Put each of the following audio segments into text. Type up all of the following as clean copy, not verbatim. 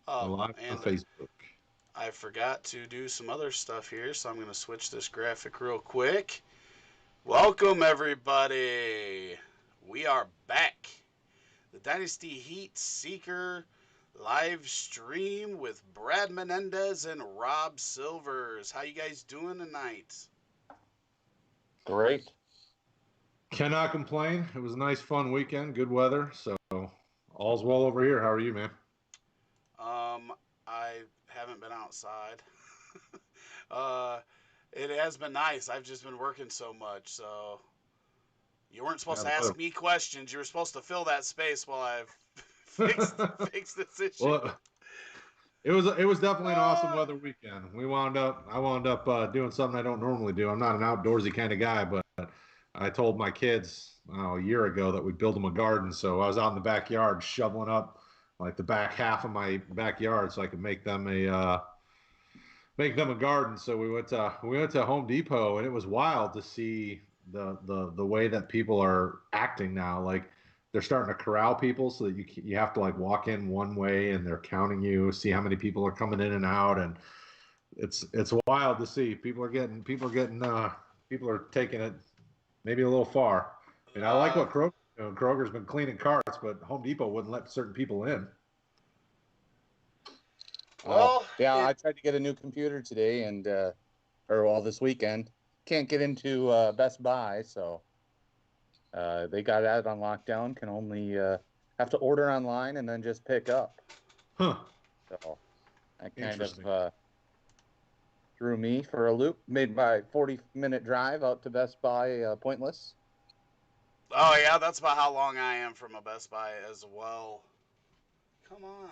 We're live on And Facebook. I forgot to do some other stuff here, so I'm going to switch this graphic real quick. Welcome, everybody. We are back. The Dynasty Heat Seeker live stream with Brad Menendez and Rob Silvers. How you guys doing tonight? Great. Cannot complain. It was a nice, fun weekend. Good weather. So all's well over here. How are you, man? I haven't been outside. uh, it has been nice. I've just been working so much, so you weren't supposed Yeah, to the weather. ask me questions. You were supposed to fill that space while I fixed this issue. Well, it was definitely an awesome Uh, weather weekend. I wound up doing something I don't normally do. I'm not an outdoorsy kind of guy, but I told my kids a year ago that we'd build them a garden. So I was out in the backyard shoveling up like the back half of my backyard so I could make them a garden. So we went to Home Depot, and it was wild to see the way that people are acting now. Like they're starting to corral people so that you have to like walk in one way, and they're counting you, see how many people are coming in and out, and it's wild to see. People are taking it maybe a little far. And I like uh, what Kroger's been cleaning carts, but Home Depot wouldn't let certain people in. Oh, well, yeah, it I tried to get a new computer today this weekend. Can't get into Best Buy, so they got that on lockdown. Can only have to order online and then just pick up. Huh? So that kind of Interesting. threw me for a loop. Made my 40-minute drive out to Best Buy pointless. oh yeah, that's about how long I am from a Best Buy as well. Come on,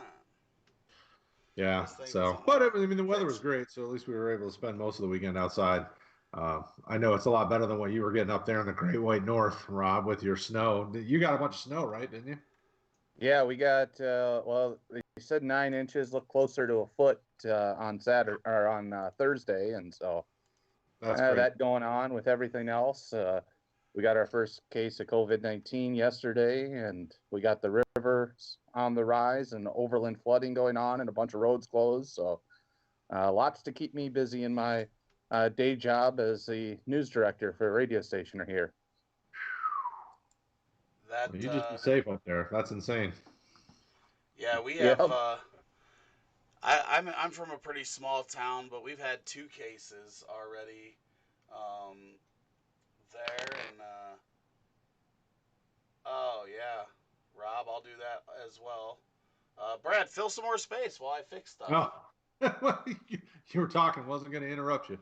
Yeah. this thing So, doesn't but want I to mean, the weather was fix. great, so at least we were able to spend most of the weekend outside. I know it's a lot better than what you were getting up there in the Great White North, Rob, with your snow. You got a bunch of snow, right? Didn't you? Yeah, we got they said 9 inches, look closer to a foot on Saturday or on Thursday, and so That's crazy. that going on with everything else. We got our first case of COVID-19 yesterday, and we got the rivers on the rise and overland flooding going on, and a bunch of roads closed. So lots to keep me busy in my day job as the news director for a radio station here. That Well, you just be safe up there. That's insane. yeah, we have. Yep. I'm from a pretty small town, but we've had two cases already um, there, and oh yeah, Rob, I'll do that as well. Brad, fill some more space while I fix stuff. Oh, you were talking. Wasn't going to interrupt you.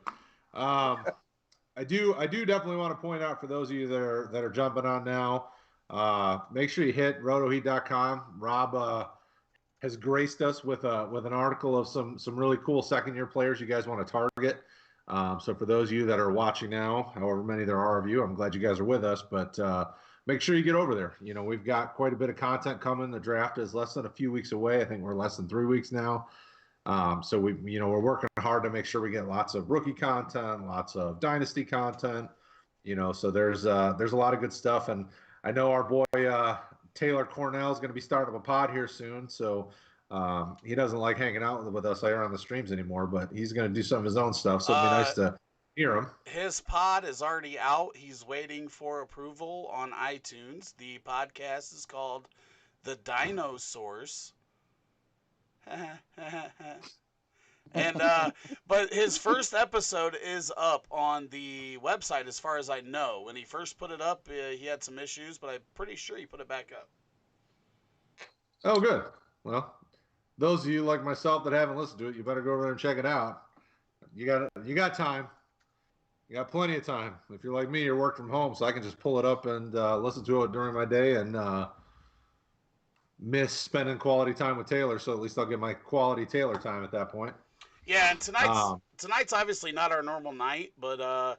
Um, I do definitely want to point out for those of you that are jumping on now, make sure you hit rotoheat.com. Rob has graced us with an article of some really cool second year players you guys want to target. So for those of you that are watching now, however many there are of you, I'm glad you guys are with us. But make sure you get over there. We've got quite a bit of content coming. The draft is less than a few weeks away. I think we're less than 3 weeks now. So we're working hard to make sure we get lots of rookie content, lots of dynasty content. So there's a lot of good stuff, and I know our boy Taylor Cornell is going to be starting up a pod here soon. So he doesn't like hanging out with us here on the streams anymore, but he's going to do some of his own stuff. So it'd be Uh, nice to hear him. his pod is already out. He's waiting for approval on iTunes. The podcast is called The Dinosaurs. And but his first episode is up on the website as far as I know. When he first put it up, he had some issues, but I'm pretty sure he put it back up. Oh, good. Well, those of you like myself that haven't listened to it, you better go over there and check it out. You got time. You got plenty of time. If you're like me, you're working from home, so I can just pull it up and listen to it during my day and miss spending quality time with Taylor. So at least I'll get my quality Taylor time at that point. Yeah, and Um, tonight's obviously not our normal night, but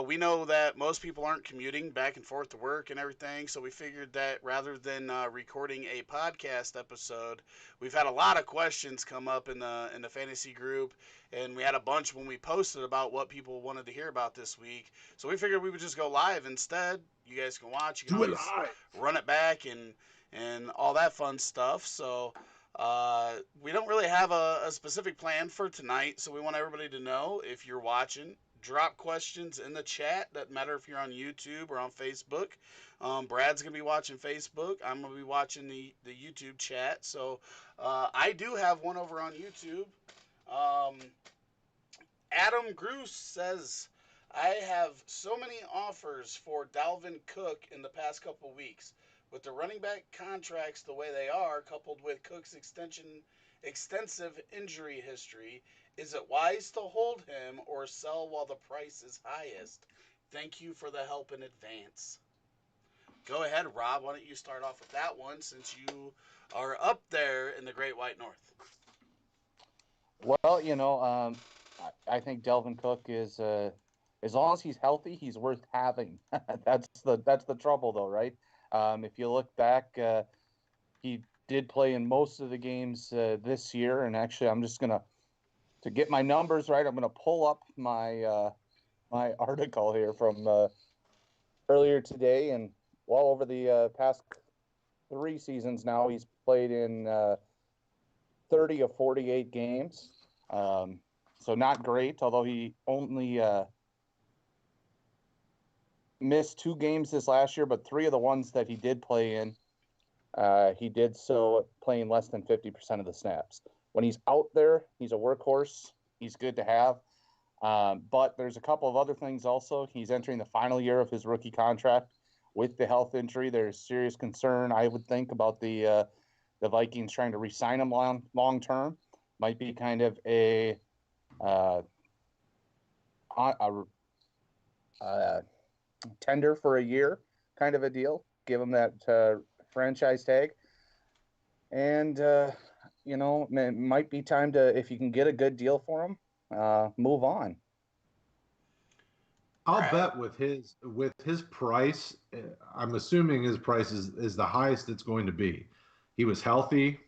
we know that most people aren't commuting back and forth to work and everything, so we figured that rather than recording a podcast episode, we've had a lot of questions come up in the fantasy group, and we had a bunch when we posted about what people wanted to hear about this week. So we figured we would just go live instead. You guys can watch. You can do it always live. run it back and all that fun stuff. So We don't really have a specific plan for tonight, so we want everybody to know if you're watching, drop questions in the chat. Doesn't matter if you're on YouTube or on Facebook. Brad's gonna be watching Facebook. I'm gonna be watching the YouTube chat. So I do have one over on YouTube. Um, Adam Groos says, I have so many offers for Dalvin Cook in the past couple weeks. With the running back contracts the way they are, coupled with Cook's extensive injury history, is it wise to hold him or sell while the price is highest? Thank you for the help in advance. Go ahead, Rob. Why don't you start off with that one since you are up there in the Great White North? Well, I think Delvin Cook is, as long as he's healthy, he's worth having. That's the trouble, though, right? If you look back, he did play in most of the games this year, and actually, I'm just gonna to get my numbers right. I'm gonna pull up my article here from earlier today, and well over the past 3 seasons now, he's played in 30 of 48 games. So not great, although he only missed 2 games this last year, but 3 of the ones that he did play in, he did so playing less than 50% of the snaps. When he's out there, he's a workhorse. He's good to have. But there's a couple of other things also. He's entering the final year of his rookie contract with the health injury. There's serious concern, I would think, about the Vikings trying to re-sign him long term. Might be kind of a tender for a year kind of a deal. Give him that franchise tag. And, it might be time to, if you can get a good deal for him, move on. I'll bet with his price, I'm assuming his price is the highest it's going to be. He was healthy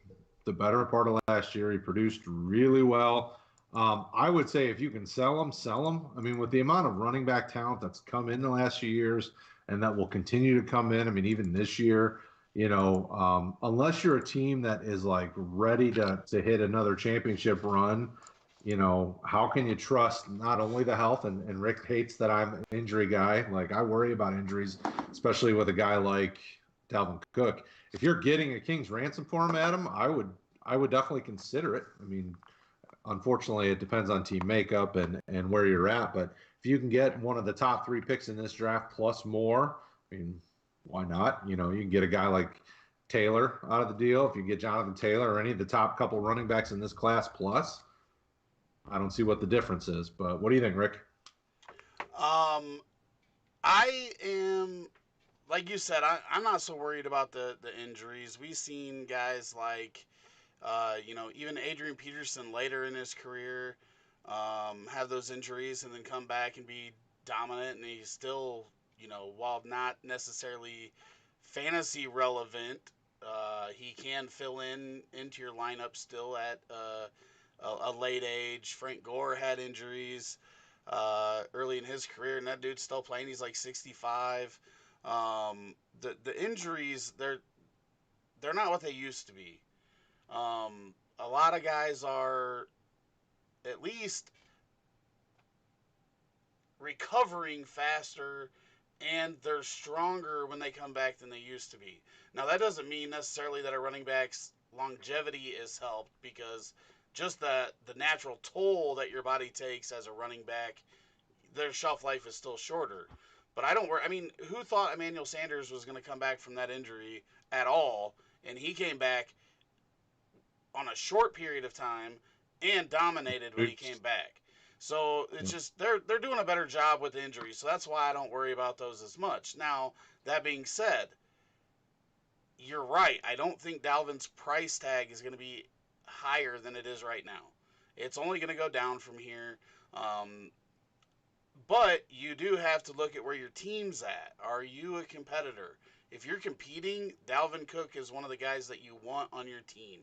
the better part of last year. He produced really well. I would say if you can sell him, sell him. I mean, with the amount of running back talent that's come in the last few years and that will continue to come in, I mean, even this year, unless you're a team that is like ready to hit another championship run, how can you trust not only the health, and Rick hates that I'm an injury guy. Like, I worry about injuries, especially with a guy like Dalvin Cook. If you're getting a king's ransom for him, Adam, I would definitely consider it. I mean, unfortunately, it depends on team makeup and where you're at. But if you can get one of the top 3 picks in this draft plus more, I mean, why not? You can get a guy like Taylor out of the deal. If you get Jonathan Taylor or any of the top couple running backs in this class plus, I don't see what the difference is. But what do you think, Rick? I am, like you said, I'm not so worried about the injuries. We've seen guys like, even Adrian Peterson later in his career have those injuries and then come back and be dominant, and he's still, while not necessarily fantasy relevant, he can fill into your lineup still at a late age. Frank Gore had injuries early in his career, and that dude's still playing. He's like 65. The injuries, they're not what they used to be. A lot of guys are at least recovering faster, and they're stronger when they come back than they used to be. Now, that doesn't mean necessarily that a running back's longevity is helped, because just the natural toll that your body takes as a running back, their shelf life is still shorter. But I don't worry. I mean, who thought Emmanuel Sanders was going to come back from that injury at all? And he came back on a short period of time and dominated when he came back. So it's just they're doing a better job with injuries. So that's why I don't worry about those as much. Now, that being said, you're right. I don't think Dalvin's price tag is going to be higher than it is right now. It's only going to go down from here. But you do have to look at where your team's at. Are you a competitor? If you're competing, Dalvin Cook is one of the guys that you want on your team.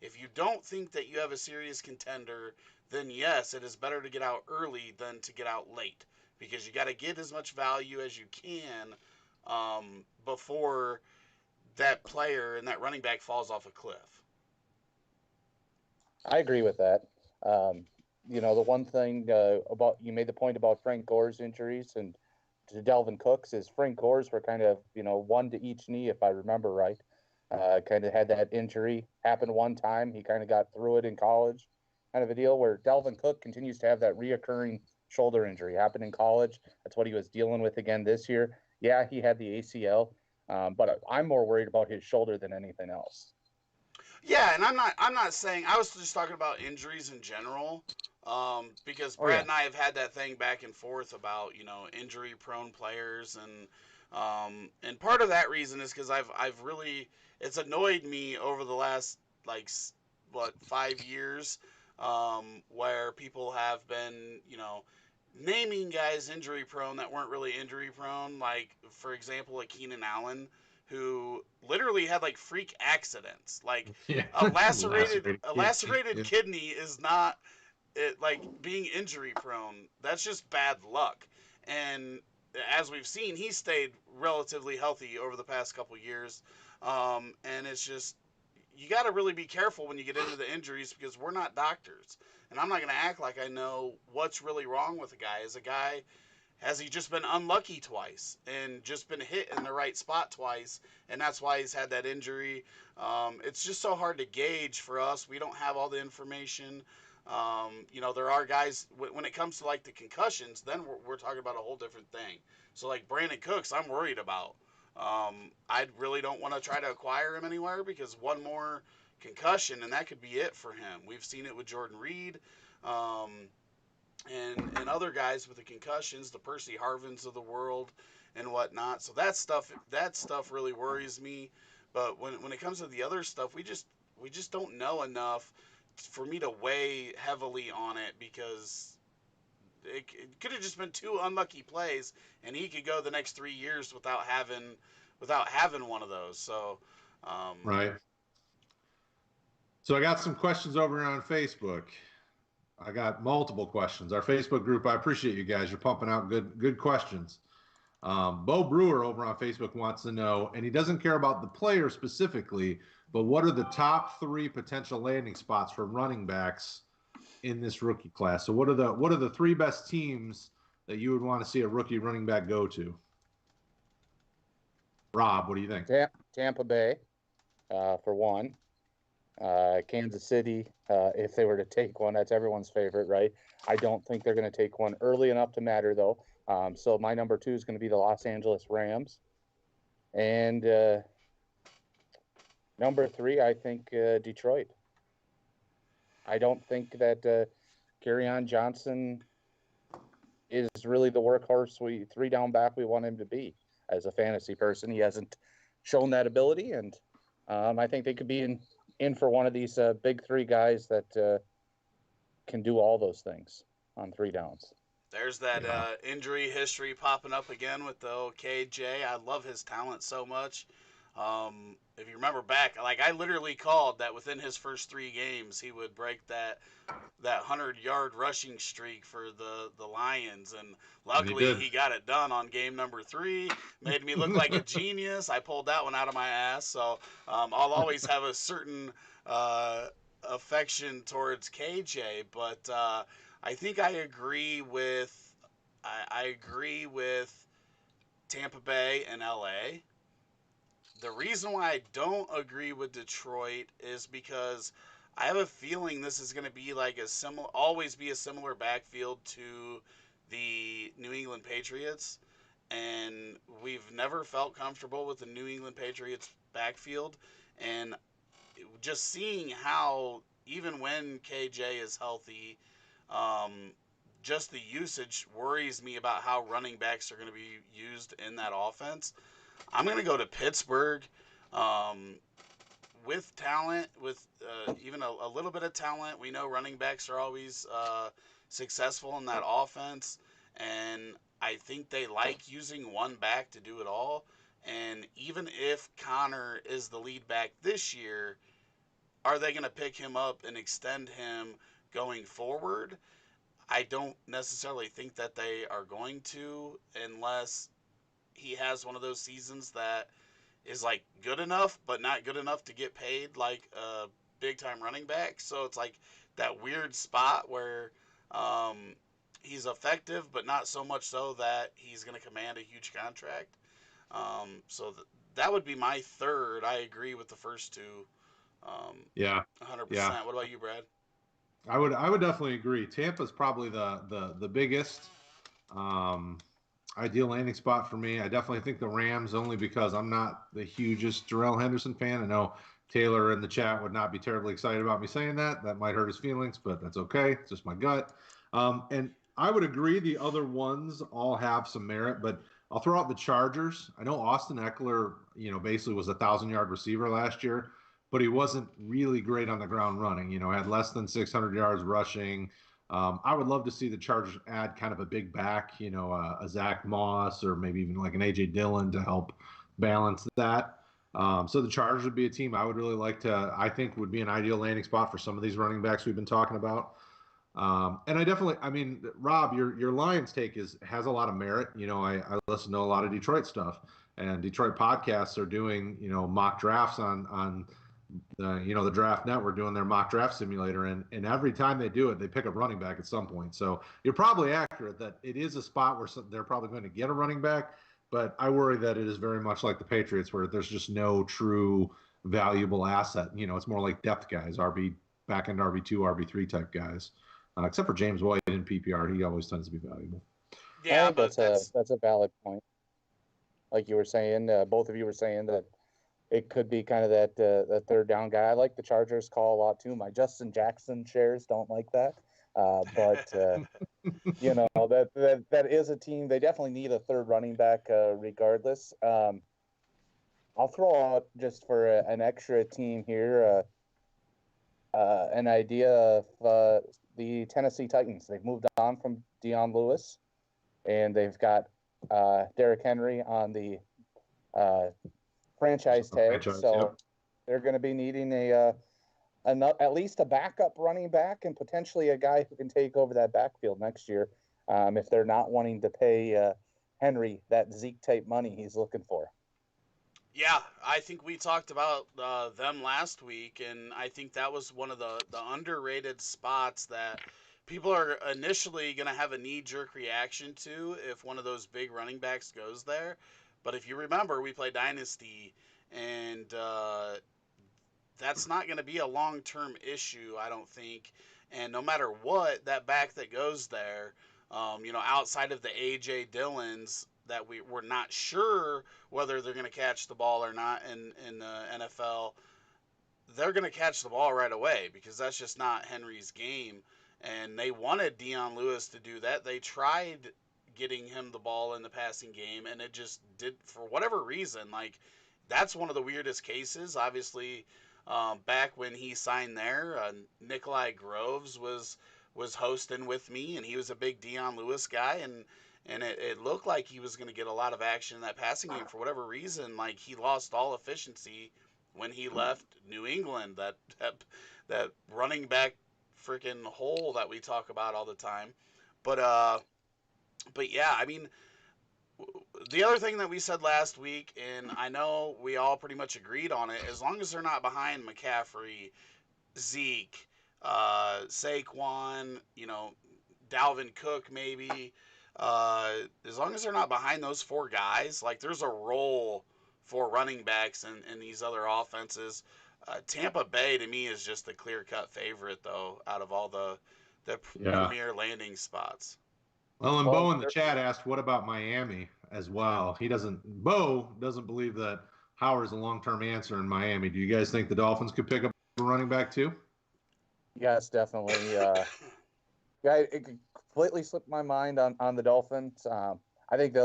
If you don't think that you have a serious contender, then yes, it is better to get out early than to get out late, because you got to get as much value as you can before that player and that running back falls off a cliff. I agree with that. Um, the one thing about you made the point about Frank Gore's injuries and to Delvin Cook's is Frank Gore's were kind of, one to each knee, if I remember right. Kind of had that injury happen one time. He kind of got through it in college, kind of a deal where Delvin Cook continues to have that reoccurring shoulder injury happen in college. That's what he was dealing with again this year. Yeah, he had the ACL, but I'm more worried about his shoulder than anything else. Yeah, and I'm not saying I was just talking about injuries in general. Because Oh Brad yeah, and I have had that thing back and forth about injury prone players and part of that reason is because I've really it's annoyed me over the last like what 5 years where people have been naming guys injury prone that weren't really injury prone, like for example a Keenan Allen who literally had like freak accidents. Like Yeah, a lacerated lacerated a kidney. lacerated Yeah. kidney is not like being injury prone. That's just bad luck. And as we've seen, he stayed relatively healthy over the past couple years. And it's just you got to really be careful when you get into the injuries because we're not doctors. And I'm not going to act like I know what's really wrong with a guy. Is a guy has he just been unlucky twice and just been hit in the right spot twice, and that's why he's had that injury? It's just so hard to gauge for us. We don't have all the information. There are guys when it comes to like the concussions, then we're talking about a whole different thing. So like Brandon Cooks, I'm worried about. I really don't want to try to acquire him anywhere because one more concussion and that could be it for him. We've seen it with Jordan Reed. Um, and other guys with the concussions, the Percy Harvins of the world and whatnot. So that stuff really worries me. But when it comes to the other stuff, we just don't know enough for me to weigh heavily on it because it could have just been two unlucky plays, and he could go the next 3 years without having one of those. So, um, Right. So I got some questions over on Facebook. I got multiple questions. Our Facebook group, I appreciate you guys. You're pumping out good questions. Bo Brewer over on Facebook wants to know, and he doesn't care about the player specifically, but what are the top three potential landing spots for running backs in this rookie class? So what are the three best teams that you would want to see a rookie running back go to? Rob, what do you think? Tampa Bay for one. Kansas City, if they were to take one, that's everyone's favorite, right? I don't think they're going to take one early enough to matter, though. So my number two is going to be the Los Angeles Rams. And number three, I think Detroit. I don't think that Kerryon Johnson is really the workhorse three down back we want him to be. As a fantasy person, he hasn't shown that ability, and I think they could be in for one of these big three guys that can do all those things on three downs. there's that Yeah. injury history popping up again with the old KJ. I love his talent so much. If you remember back, like I literally called that within his first 3 games he would break that 100-yard rushing streak for the Lions, and And he luckily did. he got it done on game number 3. Made me look like a genius. I pulled that one out of my ass. So I'll always have a certain uh, affection towards KJ, but I think I agree with I agree with Tampa Bay and LA. The reason why I don't agree with Detroit is because I have a feeling this is going to be like always be a similar backfield to the New England Patriots, and we've never felt comfortable with the New England Patriots backfield, and just seeing how even when KJ is healthy, um, just the usage worries me about how running backs are going to be used in that offense. I'm going to go to Pittsburgh. Um, with talent, with even a little bit of talent, we know running backs are always successful in that offense, and I think they like using one back to do it all. And even if Connor is the lead back this year, are they going to pick him up and extend him going forward? I don't necessarily think that they are going to, unless he has one of those seasons that is like good enough, but not good enough to get paid like big time running back. So it's like that weird spot where um, he's effective, but not so much so that he's going to command a huge contract. So that would be my third. I agree with the first two, Yeah, yeah. 100%. What about you, Brad? I would definitely agree. Tampa's probably the biggest um, ideal landing spot for me. I definitely think the Rams, only because I'm not the hugest Darrell Henderson fan. I know Taylor in the chat would not be terribly excited about me saying that. That might hurt his feelings, but that's okay. It's just my gut. And I would agree the other ones all have some merit, but I'll throw out the Chargers. I know Austin Eckler, basically was 1,000-yard receiver last year, but he wasn't really great on the ground running. Had less than 600 yards rushing. I would love to see the Chargers add kind of a big back, a Zach Moss or maybe even like an AJ Dillon to help balance that. So the Chargers would be a team I would really like to. I think would be an ideal landing spot for some of these running backs we've been talking about. And I mean, Rob, your Lions take has a lot of merit. I listen to a lot of Detroit stuff, and Detroit podcasts are doing mock drafts on the draft network, doing their mock draft simulator, and every time they do it, they pick up running back at some point. So you're probably accurate that it is a spot where they're probably going to get a running back, but I worry that it is very much like the Patriots, where there's just no true valuable asset. It's more like depth guys, RB back end RB2, RB3 type guys. Except for James White in PPR, he always tends to be valuable. I Yeah, think but that's a valid point. Like you were saying, both of you were saying that it could be kind of that third down guy. I like the Chargers call a lot too. My Justin Jackson shares don't like that, but that is a team. They definitely need a third running back, regardless. I'll throw out just for an extra team here, an idea of the Tennessee Titans. They've moved on from Deion Lewis, and they've got Derrick Henry on the franchise tag. So they're going to be needing at least a backup running back and potentially a guy who can take over that backfield next year, if they're not wanting to pay Henry that Zeke type money he's looking for. Yeah, I think we talked about them last week, and I think that was one of the underrated spots that people are initially going to have a knee-jerk reaction to if one of those big running backs goes there. But if you remember, we play Dynasty, and that's not going to be a long-term issue, I don't think. And no matter what, that back that goes there, outside of the A.J. Dillons that we're not sure whether they're going to catch the ball or not in the NFL, they're going to catch the ball right away because that's just not Henry's game. And they wanted Deion Lewis to do that. They tried getting him the ball in the passing game, and it just did, for whatever reason. Like, that's one of the weirdest cases. Obviously, back when he signed there, Nikolai Groves was hosting with me, and he was a big Deion Lewis guy, and it looked like he was going to get a lot of action in that passing game. For whatever reason, like, he lost all efficiency when he left New England. That running back freaking hole that we talk about all the time. But yeah, I mean, the other thing that we said last week, and I know we all pretty much agreed on it, as long as they're not behind McCaffrey, Zeke, Saquon, Dalvin Cook maybe, as long as they're not behind those four guys, like, there's a role for running backs in these other offenses. Tampa Bay to me is just the clear-cut favorite, though, out of all the premier landing spots. Well, and Bo in the chat asked, "What about Miami as well?" Bo doesn't believe that Howard's a long-term answer in Miami. Do you guys think the Dolphins could pick up a running back too? Yes, definitely. It completely slipped my mind on the Dolphins. I think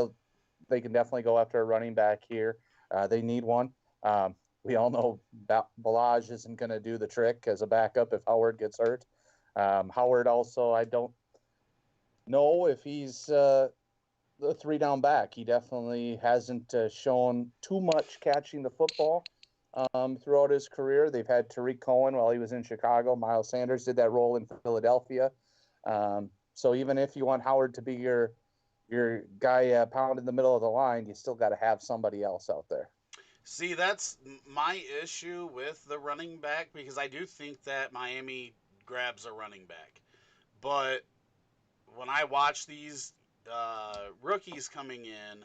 they can definitely go after a running back here. They need one. We all know Balaj isn't going to do the trick as a backup if Howard gets hurt. Howard also, I don't know if he's the three-down back. He definitely hasn't shown too much catching the football throughout his career. They've had Tariq Cohen while he was in Chicago. Miles Sanders did that role in Philadelphia. So even if you want Howard to be your guy pound in the middle of the line, you still got to have somebody else out there. See, that's my issue with the running back because I do think that Miami grabs a running back. But when I watch these rookies coming in,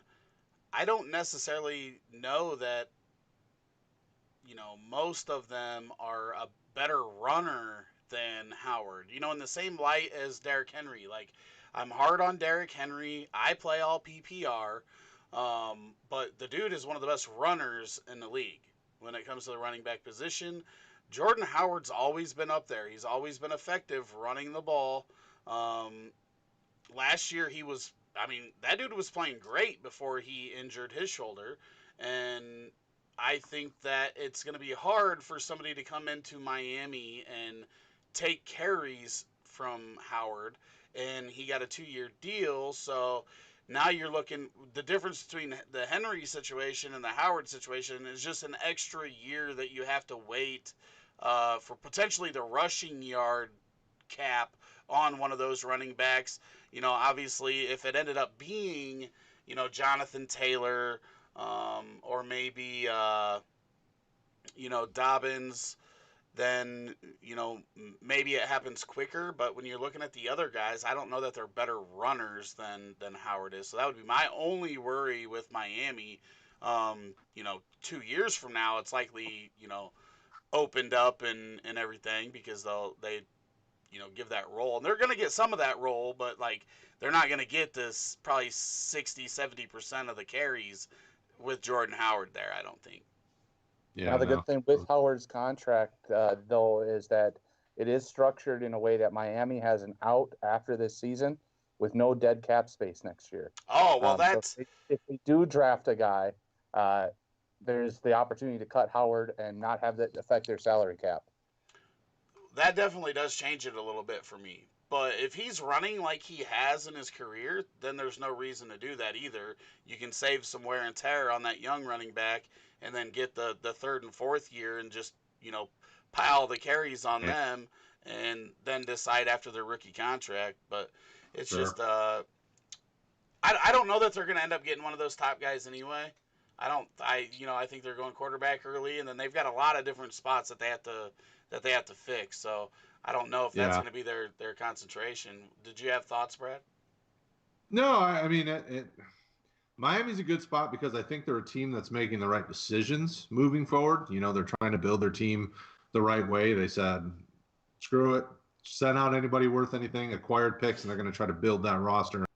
I don't necessarily know that most of them are a better runner than Howard. In the same light as Derrick Henry. Like, I'm hard on Derrick Henry. I play all PPR, but the dude is one of the best runners in the league when it comes to the running back position. Jordan Howard's always been up there. He's always been effective running the ball. Um, Last year he was. I mean, that dude was playing great before he injured his shoulder, and I think that it's going to be hard for somebody to come into Miami and take carries from Howard, and he got a 2-year deal, so now you're looking the difference between the Henry situation and the Howard situation is just an extra year that you have to wait for potentially the rushing yard cap on one of those running backs. Obviously, if it ended up being, Jonathan Taylor, or maybe, Dobbins, then, maybe it happens quicker. But when you're looking at the other guys, I don't know that they're better runners than Howard is. So that would be my only worry with Miami. 2 years from now, it's likely, opened up and everything because they give that role. And they're going to get some of that role, but like they're not going to get this probably 60-70% of the carries with Jordan Howard there, I don't think. Yeah, now, the good thing with Howard's contract, though, is that it is structured in a way that Miami has an out after this season with no dead cap space next year. Oh, well, that's... So if we do draft a guy, there's the opportunity to cut Howard and not have that affect their salary cap. That definitely does change it a little bit for me. But if he's running like he has in his career, then there's no reason to do that either. You can save some wear and tear on that young running back and then get the third and fourth year and just, pile the carries on them and then decide after their rookie contract. But it's just, I don't know that they're going to end up getting one of those top guys anyway. I think they're going quarterback early, and then they've got a lot of different spots that they have to fix. So I don't know if that's going to be their concentration. Did you have thoughts, Brad? No, I mean, Miami's a good spot because I think they're a team that's making the right decisions moving forward. They're trying to build their team the right way. They said, screw it, send out anybody worth anything, acquired picks, and they're going to try to build that roster.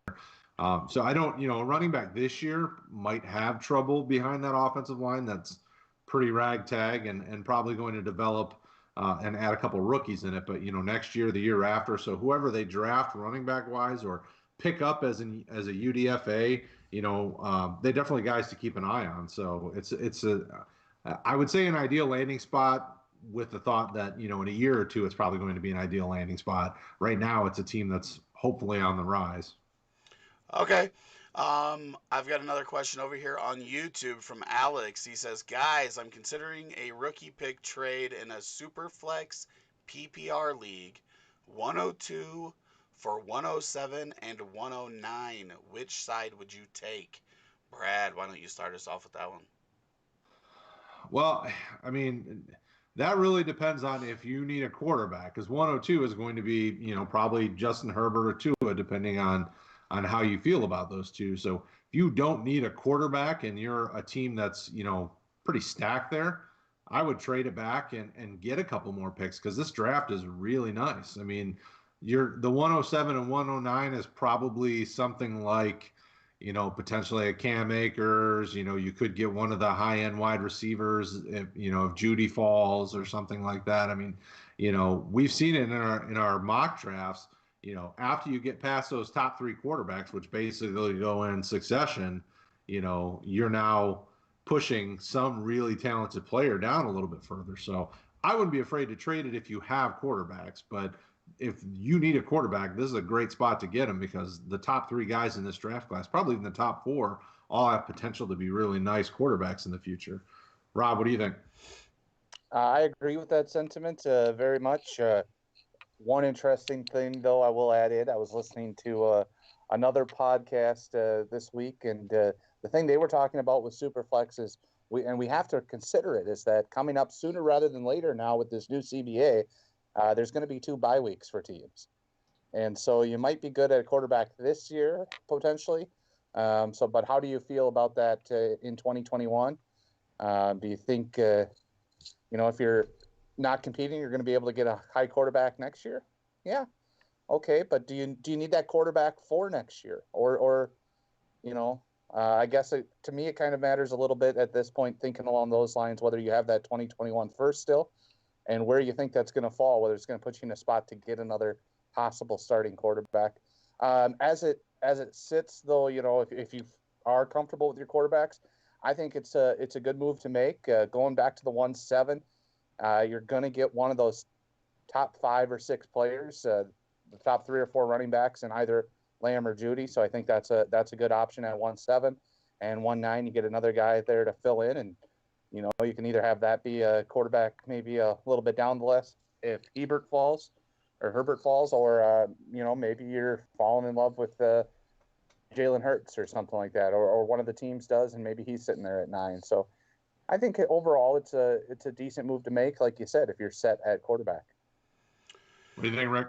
So I don't, a running back this year might have trouble behind that offensive line that's pretty ragtag and probably going to develop and add a couple rookies in it. But, next year, the year after, so whoever they draft running back wise or pick up as a UDFA, they definitely guys to keep an eye on. So I would say an ideal landing spot with the thought that, in a year or two, it's probably going to be an ideal landing spot. Right now, it's a team that's hopefully on the rise. Okay. I've got another question over here on YouTube from Alex. He says, guys, I'm considering a rookie pick trade in a Superflex PPR league, 102 for 107 and 109. Which side would you take? Brad, why don't you start us off with that one? Well, I mean, that really depends on if you need a quarterback, because 102 is going to be, probably Justin Herbert or Tua, depending on how you feel about those two. So if you don't need a quarterback and you're a team that's, pretty stacked there, I would trade it back and get a couple more picks because this draft is really nice. I mean, the 107 and 109 is probably something like, potentially a Cam Akers. You could get one of the high-end wide receivers if Judy falls or something like that. I mean, we've seen it in our mock drafts. After you get past those top three quarterbacks, which basically go in succession, you're now pushing some really talented player down a little bit further. So I wouldn't be afraid to trade it if you have quarterbacks, but if you need a quarterback, this is a great spot to get him because the top three guys in this draft class, probably in the top four, all have potential to be really nice quarterbacks in the future. Rob, what do you think? I agree with that sentiment very much. One interesting thing, though, I will add in, I was listening to another podcast this week, and the thing they were talking about with Superflex is we have to consider it, is that coming up sooner rather than later now with this new CBA, there's going to be 2 bye weeks for teams. And so you might be good at a quarterback this year, potentially. But how do you feel about that in 2021? Do you think, if you're not competing, you're going to be able to get a high quarterback next year? Yeah. Okay. But do you need that quarterback for next year? Or I guess to me, it kind of matters a little bit at this point, thinking along those lines, whether you have that 2021 first still and where you think that's going to fall, whether it's going to put you in a spot to get another possible starting quarterback. As it sits, though, if you are comfortable with your quarterbacks, I think it's a good move to make. Going back to the 1-7, you're going to get one of those top 5 or 6 players, the top 3 or 4 running backs, in either Lamb or Judy. So I think that's a good option at 1-7, and 1-9 you get another guy there to fill in, and you can either have that be a quarterback maybe a little bit down the list if Herbert falls, or maybe you're falling in love with Jalen Hurts or something like that, or one of the teams does, and maybe he's sitting there at 9. So I think overall it's a decent move to make, like you said, if you're set at quarterback. What do you think, Rick?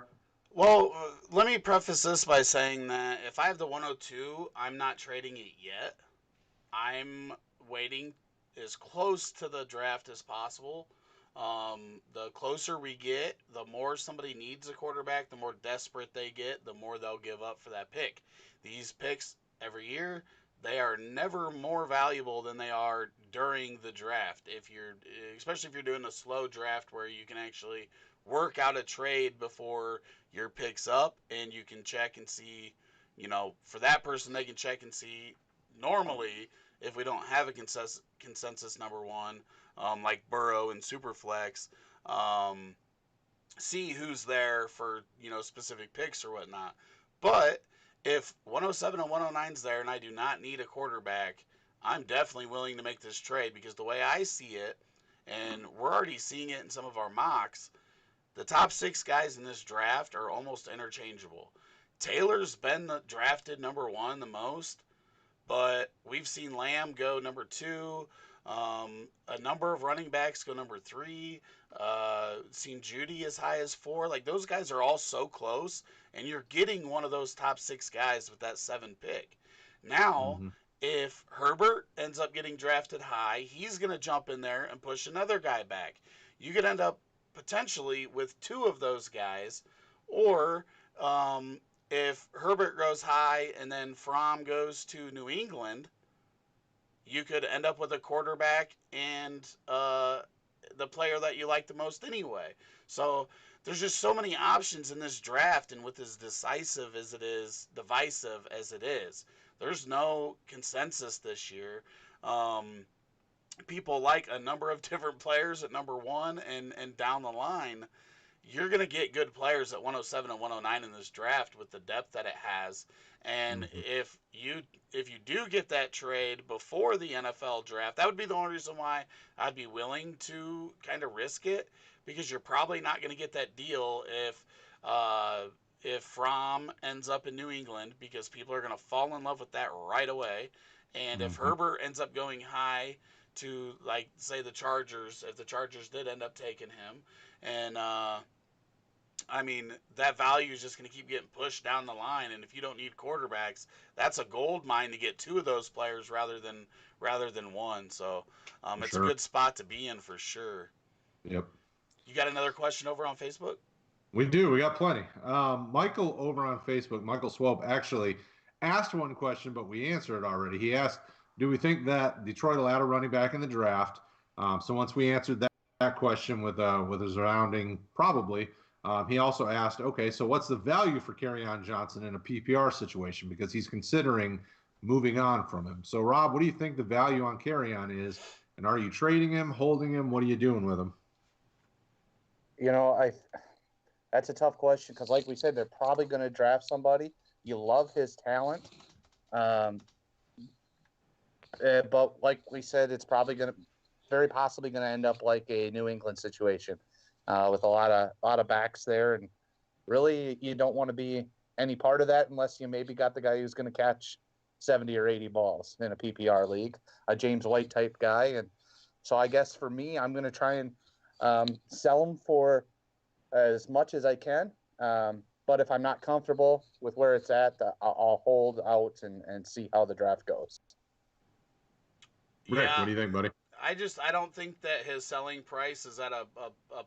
Well, let me preface this by saying that if I have the 102, I'm not trading it yet. I'm waiting as close to the draft as possible. The closer we get, the more somebody needs a quarterback, the more desperate they get, the more they'll give up for that pick. These picks every year, they are never more valuable than they are during the draft. Especially if you're doing a slow draft where you can actually work out a trade before your pick's up, and you can check and see, for that person they can check and see normally if we don't have a consensus number 1. Like Burrow and Superflex, see who's there for specific picks or whatnot. But if 107 and 109's there and I do not need a quarterback, I'm definitely willing to make this trade, because the way I see it, and we're already seeing it in some of our mocks, the top 6 guys in this draft are almost interchangeable. Taylor's been drafted number 1 the most, but we've seen Lamb go number 2. A number of running backs go number 3. Seen Judy as high as 4. Like, those guys are all so close, and you're getting one of those top 6 guys with that 7 pick. Now, if Herbert ends up getting drafted high, he's going to jump in there and push another guy back. You could end up potentially with 2 of those guys, or if Herbert goes high and then Fromm goes to New England, you could end up with a quarterback and the player that you like the most anyway. So there's just so many options in this draft, and with as divisive as it is, there's no consensus this year. People like a number of different players at number 1, and down the line, you're going to get good players at 107 and 109 in this draft with the depth that it has. And if you do get that trade before the NFL draft, that would be the only reason why I'd be willing to kind of risk it, because you're probably not going to get that deal if Fromm ends up in New England, because people are going to fall in love with that right away. And if Herbert ends up going high to, like, say the Chargers, if the Chargers did end up taking him, and that value is just going to keep getting pushed down the line. And if you don't need quarterbacks, that's a gold mine to get 2 of those players rather than 1. So it's a good spot to be in for sure. Yep. You got another question over on Facebook? We do. We got plenty. Michael over on Facebook, Michael Swope, actually asked one question, but we answered it already. He asked, do we think that Detroit will add a running back in the draft? So once we answered that question with a surrounding probably, he also asked, okay, so what's the value for Kerryon Johnson in a PPR situation? Because he's considering moving on from him. So, Rob, what do you think the value on Kerryon is? And are you trading him, holding him? What are you doing with him? That's a tough question, because like we said, they're probably going to draft somebody. You love his talent. But like we said, it's probably very possibly going to end up like a New England situation with a lot of backs there. And really, you don't want to be any part of that unless you maybe got the guy who's going to catch 70 or 80 balls in a PPR league, a James White type guy. And so I guess for me, I'm going to try and sell him for as much as I can. But if I'm not comfortable with where it's at, I'll hold out and see how the draft goes. Rick, Yeah, what do you think, buddy? I don't think that his selling price is at a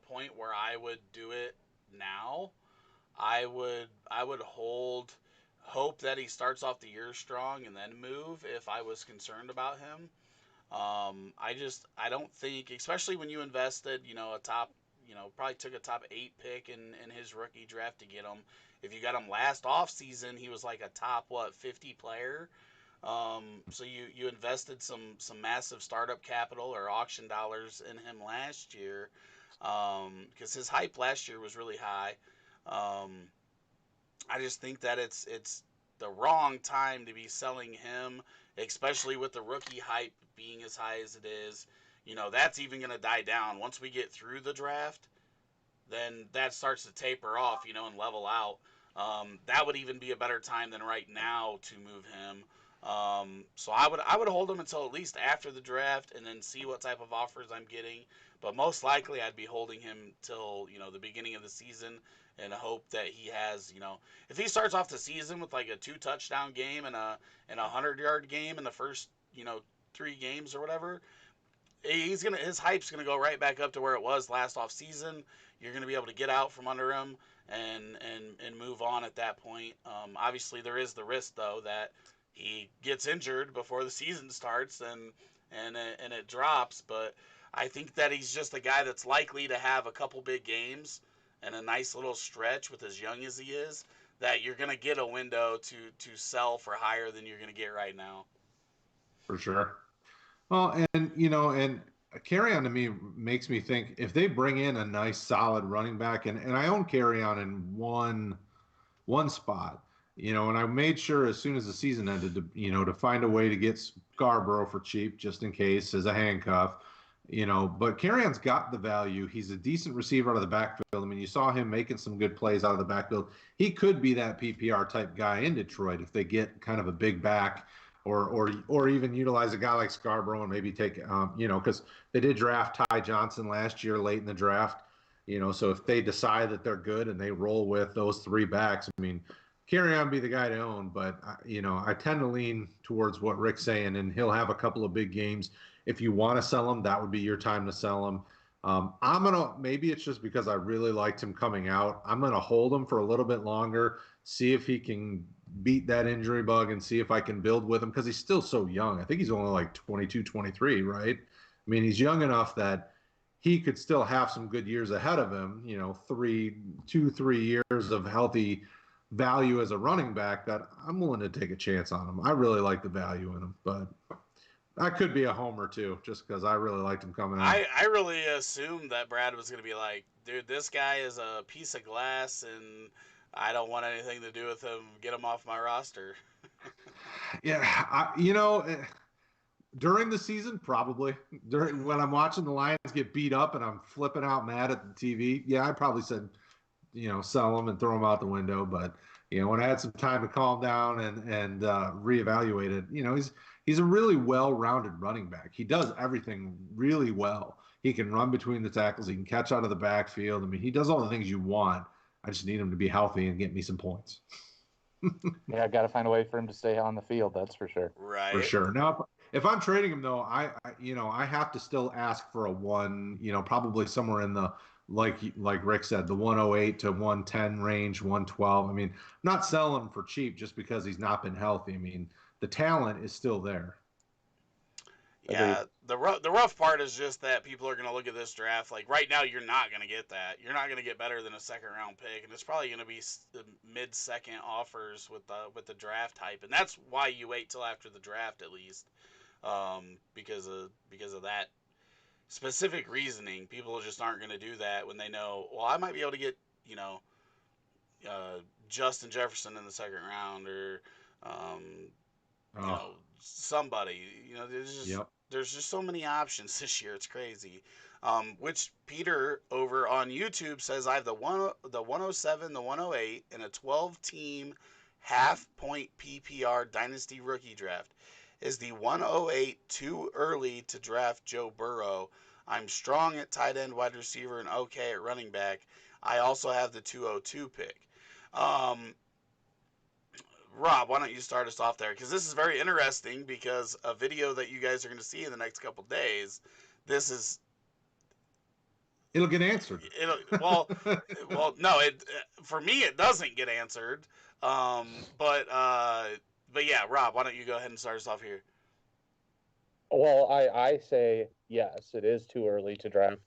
point where I would do it now. I would hope that he starts off the year strong and then move if I was concerned about him. I don't think, especially when you invested, a top, probably took a top 8 pick in his rookie draft to get him. If you got him last off season, he was like a top 50 player. So you invested some massive startup capital or auction dollars in him last year, because his hype last year was really high. Um, I just think that it's the wrong time to be selling him, especially with the rookie hype being as high as it is. That's even going to die down once we get through the draft. Then that starts to taper off, and level out. That would even be a better time than right now to move him. So I would hold him until at least after the draft, and then see what type of offers I'm getting. But most likely, I'd be holding him till the beginning of the season, and hope that he has, if he starts off the season with like a 2 touchdown game and a 100-yard game in the first 3 games or whatever, his hype's gonna go right back up to where it was last off season. You're gonna be able to get out from under him and move on at that point. Obviously, there is the risk though that he gets injured before the season starts and it drops. But I think that he's just a guy that's likely to have a couple big games and a nice little stretch with as young as he is, that you're gonna get a window to sell for higher than you're gonna get right now. For sure. Well, and carry on to me makes me think if they bring in a nice solid running back, and I own carry on in one spot, and I made sure as soon as the season ended to find a way to get Scarborough for cheap just in case as a handcuff. But Carrion's got the value. He's a decent receiver out of the backfield. I mean, you saw him making some good plays out of the backfield. He could be that PPR type guy in Detroit if they get kind of a big back, or even utilize a guy like Scarborough and maybe take because they did draft Ty Johnson last year late in the draft. So if they decide that they're good and they roll with those 3 backs, I mean, carry on be the guy to own. But I tend to lean towards what Rick's saying, and he'll have a couple of big games. If you want to sell him, that would be your time to sell him. Maybe it's just because I really liked him coming out. I'm gonna hold him for a little bit longer, see if he can beat that injury bug, and see if I can build with him because he's still so young. I think he's only like 22, 23, right? I mean, he's young enough that he could still have some good years ahead of him. 3 years of healthy value as a running back that I'm willing to take a chance on him. I really like the value in him, but I could be a homer too, just because I really liked him coming out. I really assumed that Brad was going to be like, dude, this guy is a piece of glass and I don't want anything to do with him. Get him off my roster. Yeah, during the season, probably during when I'm watching the Lions get beat up and I'm flipping out mad at the TV. Yeah, I probably said, sell him and throw him out the window. But when I had some time to calm down and reevaluate it, he's a really well-rounded running back. He does everything really well. He can run between the tackles. He can catch out of the backfield. I mean, he does all the things you want. I just need him to be healthy and get me some points. Yeah, I got to find a way for him to stay on the field. That's for sure. Right. For sure. Now, if I'm trading him though, I have to still ask for a one. Probably somewhere in the like Rick said, the 108 to 110 range, 112. I mean, I'm not selling him for cheap just because he's not been healthy. I mean, the talent is still there. Yeah, the rough part is just that people are going to look at this draft like right now you're not going to get that. You're not going to get better than a second round pick, and it's probably going to be mid-second offers with the draft hype, and that's why you wait till after the draft at least, because of that specific reasoning. People just aren't going to do that when they know, well, I might be able to get Justin Jefferson in the second round or somebody. Yep. There's just so many options this year. It's crazy. Which Peter over on YouTube says I have the 107, the 108, and a 12-team half-point PPR Dynasty Rookie Draft. Is the 108 too early to draft Joe Burrow? I'm strong at tight end, wide receiver, and okay at running back. I also have the 202 pick. Um, Rob, why don't you start us off there? Because this is very interesting because a video that you guys are going to see in the next couple days, this is It'll get answered. no, it for me it doesn't get answered. But yeah, Rob, why don't you go ahead and start us off here? Well, I say yes, it is too early to draft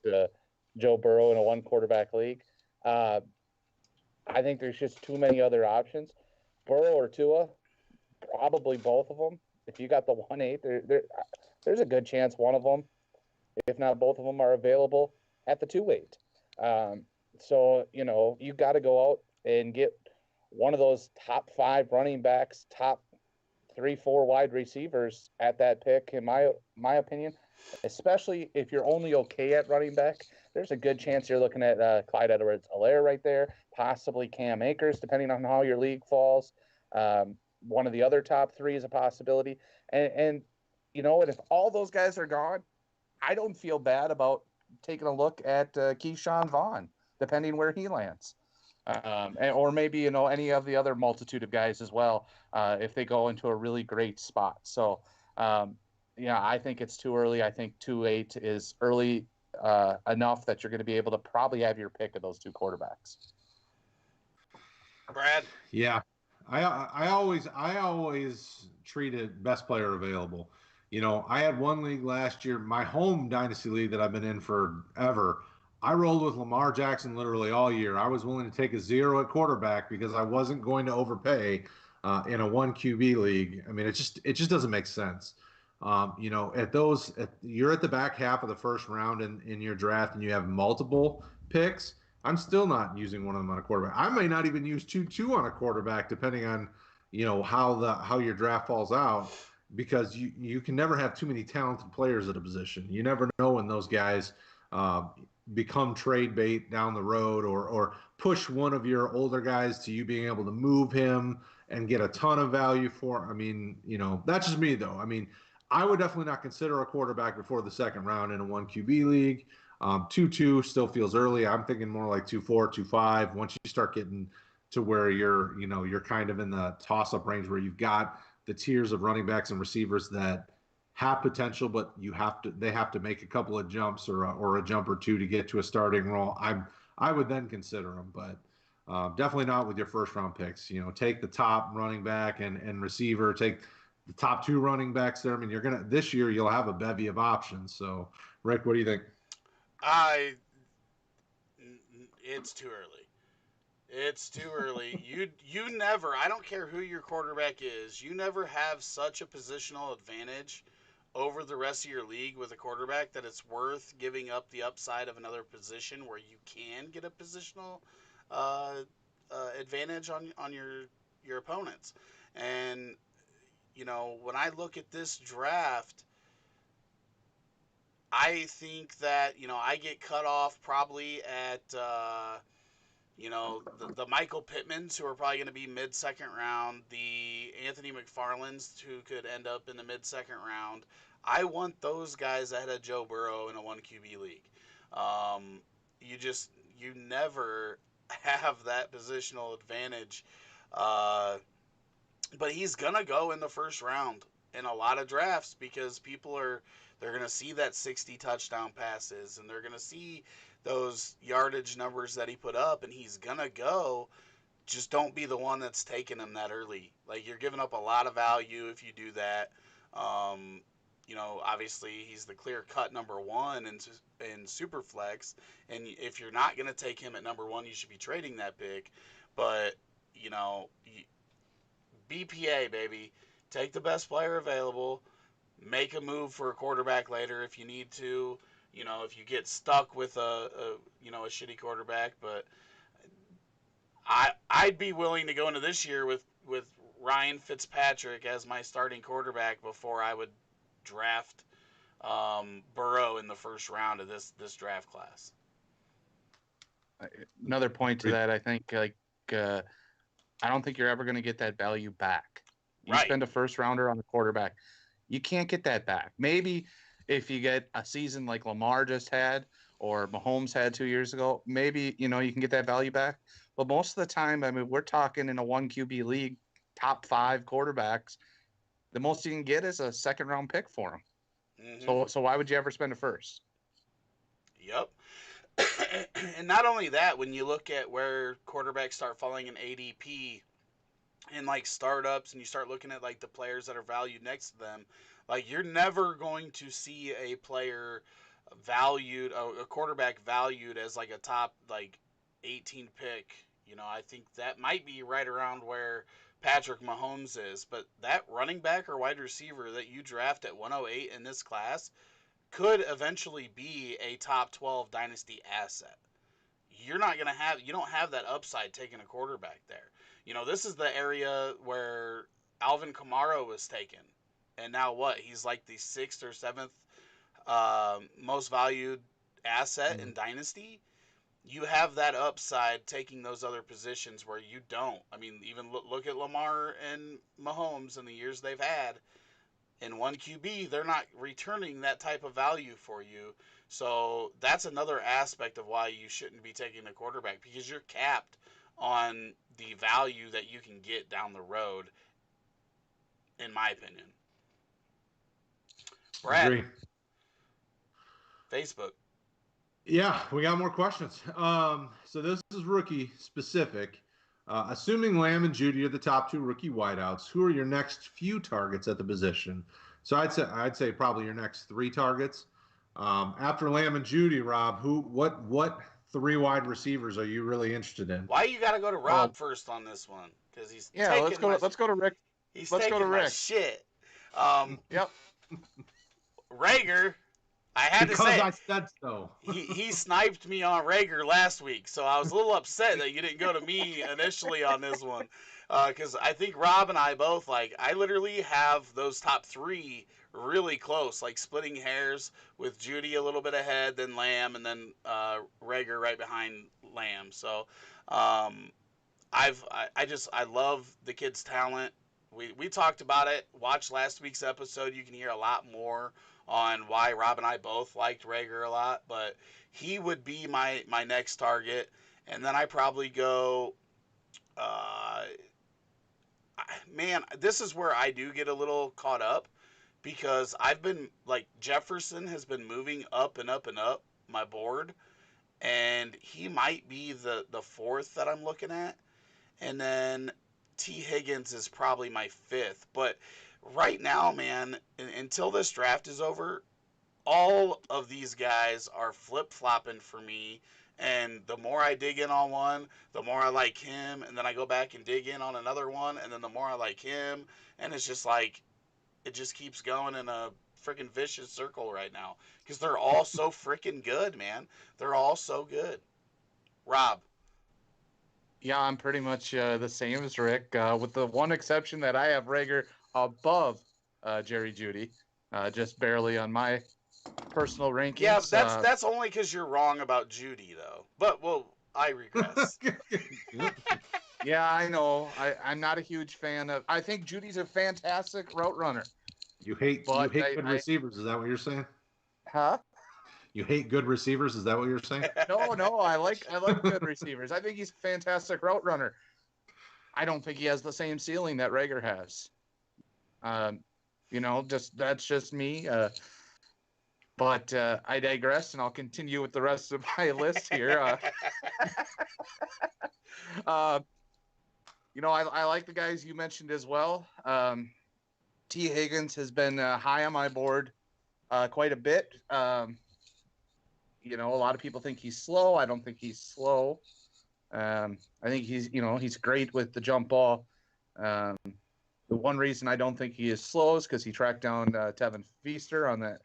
Joe Burrow in a one quarterback league. Uh, I think there's just too many other options. Burrow or Tua, probably both of them. If you got the 1-8, there's a good chance one of them, if not both of them, are available at the 2-8. So, you got to go out and get one of those top 5 running backs, top 3-4 wide receivers at that pick, in my opinion, especially if you're only okay at running back. There's a good chance you're looking at Clyde Edwards-Helaire right there, possibly Cam Akers, depending on how your league falls. One of the other top 3 is a possibility. And if all those guys are gone, I don't feel bad about taking a look at Keyshawn Vaughn, depending where he lands. Or maybe, any of the other multitude of guys as well, if they go into a really great spot. So, I think it's too early. I think 2-8 is early enough that you're going to be able to probably have your pick of those 2 quarterbacks. Brad? Yeah. I always treated best player available. I had one league last year, my home dynasty league that I've been in forever. I rolled with Lamar Jackson literally all year. I was willing to take a 0 at quarterback because I wasn't going to overpay in a 1 QB league. I mean, it just doesn't make sense. You're at the back half of the first round in your draft and you have multiple picks. I'm still not using one of them on a quarterback. I may not even use two on a quarterback, depending on how your draft falls out, because you can never have too many talented players at a position. You never know when those guys become trade bait down the road, or push one of your older guys to you being able to move him and get a ton of value for. I mean, that's just me though. I mean, I would definitely not consider a quarterback before the second round in a 1 QB league. 2-2 still feels early. I'm thinking more like 2-4, 2-5. Once you start getting to where you're kind of in the toss-up range where you've got the tiers of running backs and receivers that have potential, but they have to make a couple of jumps or a jump or two to get to a starting role. I would then consider them, but definitely not with your first round picks. Take the top running back and receiver. Take the top 2 running backs there. I mean, this year you'll have a bevy of options. So, Rick, what do you think? It's too early. It's too early. You never. I don't care who your quarterback is. You never have such a positional advantage over the rest of your league with a quarterback that it's worth giving up the upside of another position where you can get a positional uh, advantage on your opponents. And when I look at this draft, I think that I get cut off probably at the Michael Pittmans, who are probably going to be mid-second round, the Anthony McFarlands, who could end up in the mid-second round. I want those guys ahead of Joe Burrow in a 1 QB league. You never have that positional advantage. But he's going to go in the first round in a lot of drafts because they're going to see that 60 touchdown passes and they're going to see those yardage numbers that he put up, and he's going to go. Just don't be the one that's taking him that early. Like, you're giving up a lot of value if you do that. Obviously he's the clear-cut number 1 in Superflex, and if you're not going to take him at number 1, you should be trading that pick. But, BPA, baby. Take the best player available. Make a move for a quarterback later if you need to. If you get stuck with a shitty quarterback, but I'd be willing to go into this year with Ryan Fitzpatrick as my starting quarterback before I would draft Burrow in the first round of this draft class. Another point to that, I think, I don't think you're ever going to get that value back. You Right. spend a first rounder on a quarterback, you can't get that back. Maybe if you get a season like Lamar just had or Mahomes had 2 years ago, maybe, you can get that value back. But most of the time, I mean, we're talking in a 1 QB league, top 5 quarterbacks. The most you can get is a second round pick for them. Mm-hmm. So why would you ever spend a first? Yep. And not only that, when you look at where quarterbacks start falling in ADP in like startups, and you start looking at like the players that are valued next to them, like you're never going to see a player valued, a quarterback valued as like a top like 18 pick. I think that might be right around where Patrick Mahomes is, but that running back or wide receiver that you draft at 108 in this class could eventually be a top 12 dynasty asset. You don't have that upside taking a quarterback there. This is the area where Alvin Kamara was taken. And now what? He's like the 6th or 7th most valued asset in dynasty. You have that upside taking those other positions where you don't. I mean, even look at Lamar and Mahomes in the years they've had in 1 QB, they're not returning that type of value for you. So that's another aspect of why you shouldn't be taking a quarterback, because you're capped on the value that you can get down the road, in my opinion. Brad, Agree. Facebook. Yeah, we got more questions. So this is rookie specific. Assuming Lamb and Judy are the top 2 rookie wideouts, who are your next few targets at the position? So I'd say probably your next 3 targets. After Lamb and Judy, Rob, what 3 wide receivers are you really interested in? Why you got to go to Rob first on this one? Because he's Yeah, let's go to Rick. He's Let's go taking to my Rick. shit. Yep. Rager, I had because to say I said so. he sniped me on Rager last week, so I was a little upset that you didn't go to me initially on this one, because I think Rob and I both, like, I literally have those top 3 really close, like splitting hairs, with Judy a little bit ahead, then Lamb, and then Rager right behind Lamb. So I love the kid's talent. We talked about it. Watch last week's episode. You can hear a lot more on why Rob and I both liked Rager a lot. But he would be my next target. And then I probably go, man, this is where I do get a little caught up, because I've been, like, Jefferson has been moving up and up and up my board. And he might be the 4th that I'm looking at. And then T. Higgins is probably my 5th. But right now, man, until this draft is over, all of these guys are flip-flopping for me. And the more I dig in on one, the more I like him. And then I go back and dig in on another one. And then the more I like him. And it's just like, it just keeps going in a freaking vicious circle right now. Because they're all so freaking good, man. They're all so good. Rob. Yeah, I'm pretty much the same as Rick, with the one exception that I have Rager above Jerry Judy, just barely on my personal rankings. Yeah, that's only because you're wrong about Judy, though. But, well, I regress. Yeah, I know. I'm not a huge fan of. I think Judy's a fantastic route runner. You hate good receivers. Is that what you're saying? Huh? You hate good receivers. Is that what you're saying? No. I like good receivers. I think he's a fantastic route runner. I don't think he has the same ceiling that Rager has. That's just me. But I digress, and I'll continue with the rest of my list here. I like the guys you mentioned as well. T. Higgins has been high on my board quite a bit. A lot of people think he's slow. I don't think he's slow. I think he's great with the jump ball. The one reason I don't think he is slow is because he tracked down Tevin Feaster on that.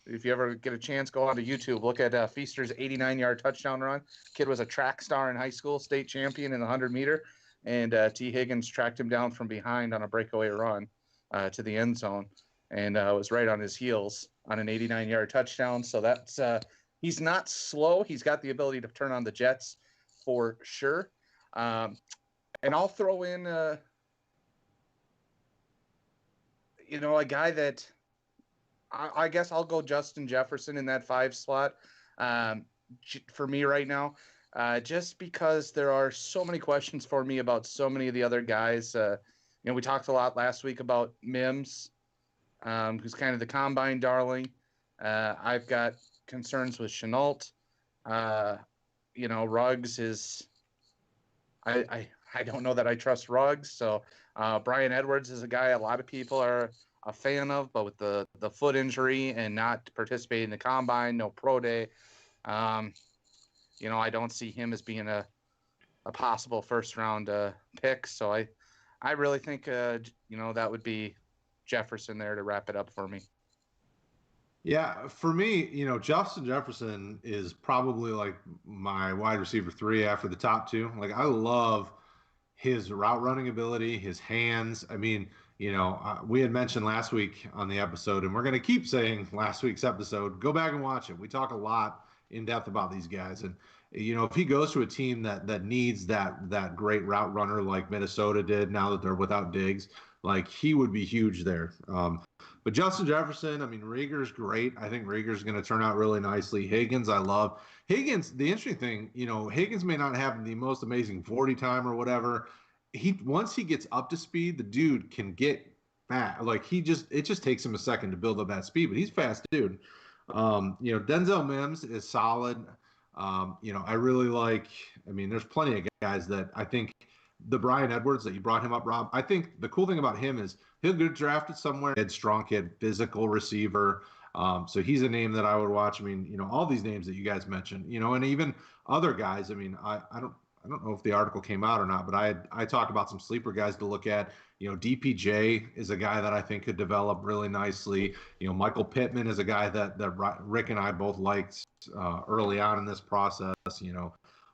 If you ever get a chance, go onto YouTube. Look at Feaster's 89-yard touchdown run. Kid was a track star in high school, state champion in the 100-meter, and T. Higgins tracked him down from behind on a breakaway run to the end zone, and was right on his heels on an 89-yard touchdown. So that's he's not slow. He's got the ability to turn on the jets for sure. And I'll throw in, a guy that I guess I'll go Justin Jefferson in that 5 slot for me right now, just because there are so many questions for me about so many of the other guys. We talked a lot last week about Mims, who's kind of the combine darling. I've got concerns with Chenault. Ruggs is I don't know that I trust Ruggs. So Brian Edwards is a guy a lot of people are a fan of, but with the foot injury and not participating in the combine, no pro day, I don't see him as being a possible first round pick. So I really think that would be Jefferson there to wrap it up for me. Yeah, for me, Justin Jefferson is probably like my wide receiver 3 after the top 2. Like I love his route running ability, his hands. I mean, we had mentioned last week on the episode, and we're going to keep saying last week's episode. Go back and watch it. We talk a lot in depth about these guys, and if he goes to a team that needs that great route runner like Minnesota did, now that they're without Diggs, like he would be huge there. But Justin Jefferson, I mean, Rieger's great. I think Rieger's going to turn out really nicely. Higgins, I love. Higgins, the interesting thing, Higgins may not have the most amazing 40 time or whatever. Once he gets up to speed, the dude can get fast. Like it just takes him a second to build up that speed, but he's fast, dude. Denzel Mims is solid. I really like. I mean, there's plenty of guys that I think the Brian Edwards that you brought him up, Rob. I think the cool thing about him is he'll get drafted somewhere. Strong kid, physical receiver. So he's a name that I would watch. I mean, all these names that you guys mentioned, and even other guys. I mean, I don't know if the article came out or not, but I talked about some sleeper guys to look at. DPJ is a guy that I think could develop really nicely. Michael Pittman is a guy that Rick and I both liked early on in this process.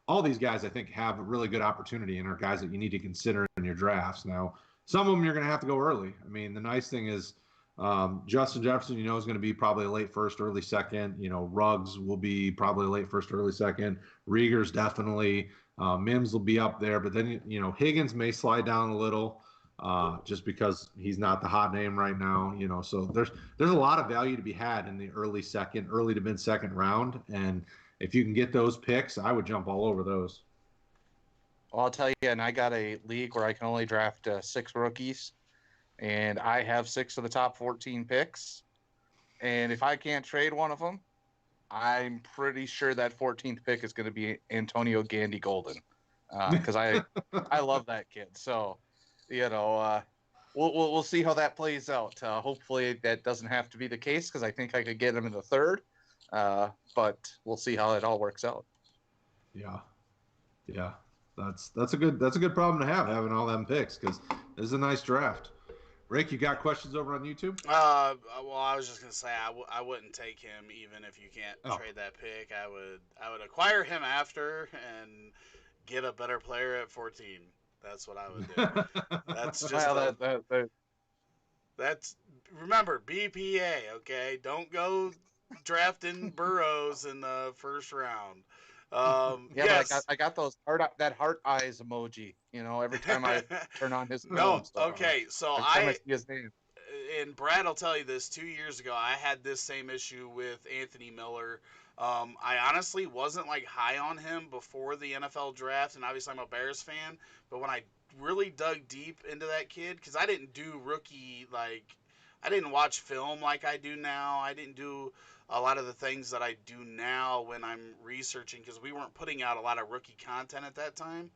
All these guys I think have a really good opportunity and are guys that you need to consider in your drafts. Now, some of them you're going to have to go early. I mean, the nice thing is Justin Jefferson, is going to be probably a late first, early second. Ruggs will be probably a late first, early second. Rieger's definitely. Mims will be up there, but then Higgins may slide down a little just because he's not the hot name right now. So there's a lot of value to be had in the early to mid second round, and if you can get those picks, I would jump all over those. Well, I'll tell you, and I got a league where I can only draft 6 rookies, and I have 6 of the top 14 picks. And if I can't trade one of them, I'm pretty sure that 14th pick is going to be Antonio Gandy Golden, because I love that kid. So, we'll see how that plays out. Hopefully that doesn't have to be the case, because I think I could get him in the 3rd. But we'll see how it all works out. Yeah. That's a good problem to have, having all them picks, because this is a nice draft. Rick, you got questions over on YouTube? Well, I was just gonna say I wouldn't take him even if you can't trade that pick. I would acquire him after and get a better player at 14. That's what I would do. That's just that's remember BPA. Okay, don't go drafting Burrows in the first round. Yes. But I got those that heart eyes emoji. Every time I turn on his no. Okay, so I see his name. And Brad will tell you this. 2 years ago, I had this same issue with Anthony Miller. I honestly wasn't like high on him before the NFL draft, and obviously I'm a Bears fan. But when I really dug deep into that kid, because I didn't do rookie I didn't watch film like I do now. I didn't do a lot of the things that I do now when I'm researching, because we weren't putting out a lot of rookie content at that time.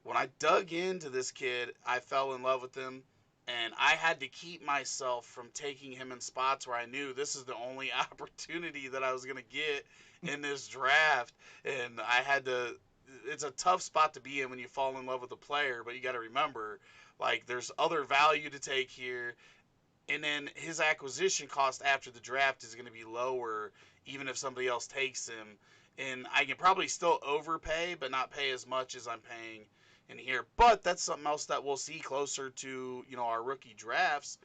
When I dug into this kid, I fell in love with him, and I had to keep myself from taking him in spots where I knew this is the only opportunity that I was going to get in this draft. And I had to, it's a tough spot to be in when you fall in love with a player, but you got to remember, there's other value to take here. And then his acquisition cost after the draft is going to be lower, even if somebody else takes him. And I can probably still overpay, but not pay as much as I'm paying in here. But that's something else that we'll see closer to, our rookie drafts.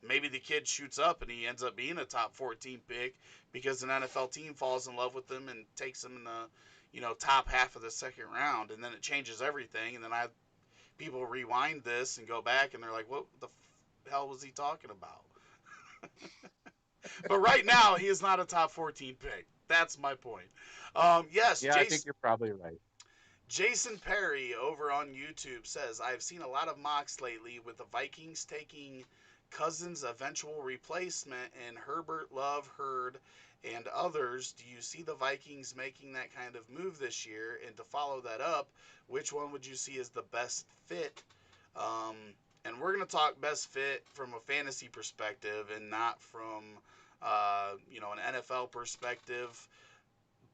Maybe the kid shoots up and he ends up being a top 14 pick because an NFL team falls in love with him and takes him in the, top half of the second round. And then it changes everything. And then I people rewind this and go back and they're like, what the hell was he talking about? But right now, he is not a top 14 pick. That's my point. Yes, Yeah, I think you're probably right. Jason Perry over on YouTube says, I've seen a lot of mocks lately with the Vikings taking Cousins' eventual replacement and Herbert, Love, Hurd, and others. Do you see the Vikings making that kind of move this year? And to follow that up, which one would you see as the best fit? Um, and we're going to talk best fit from a fantasy perspective and not from, an NFL perspective.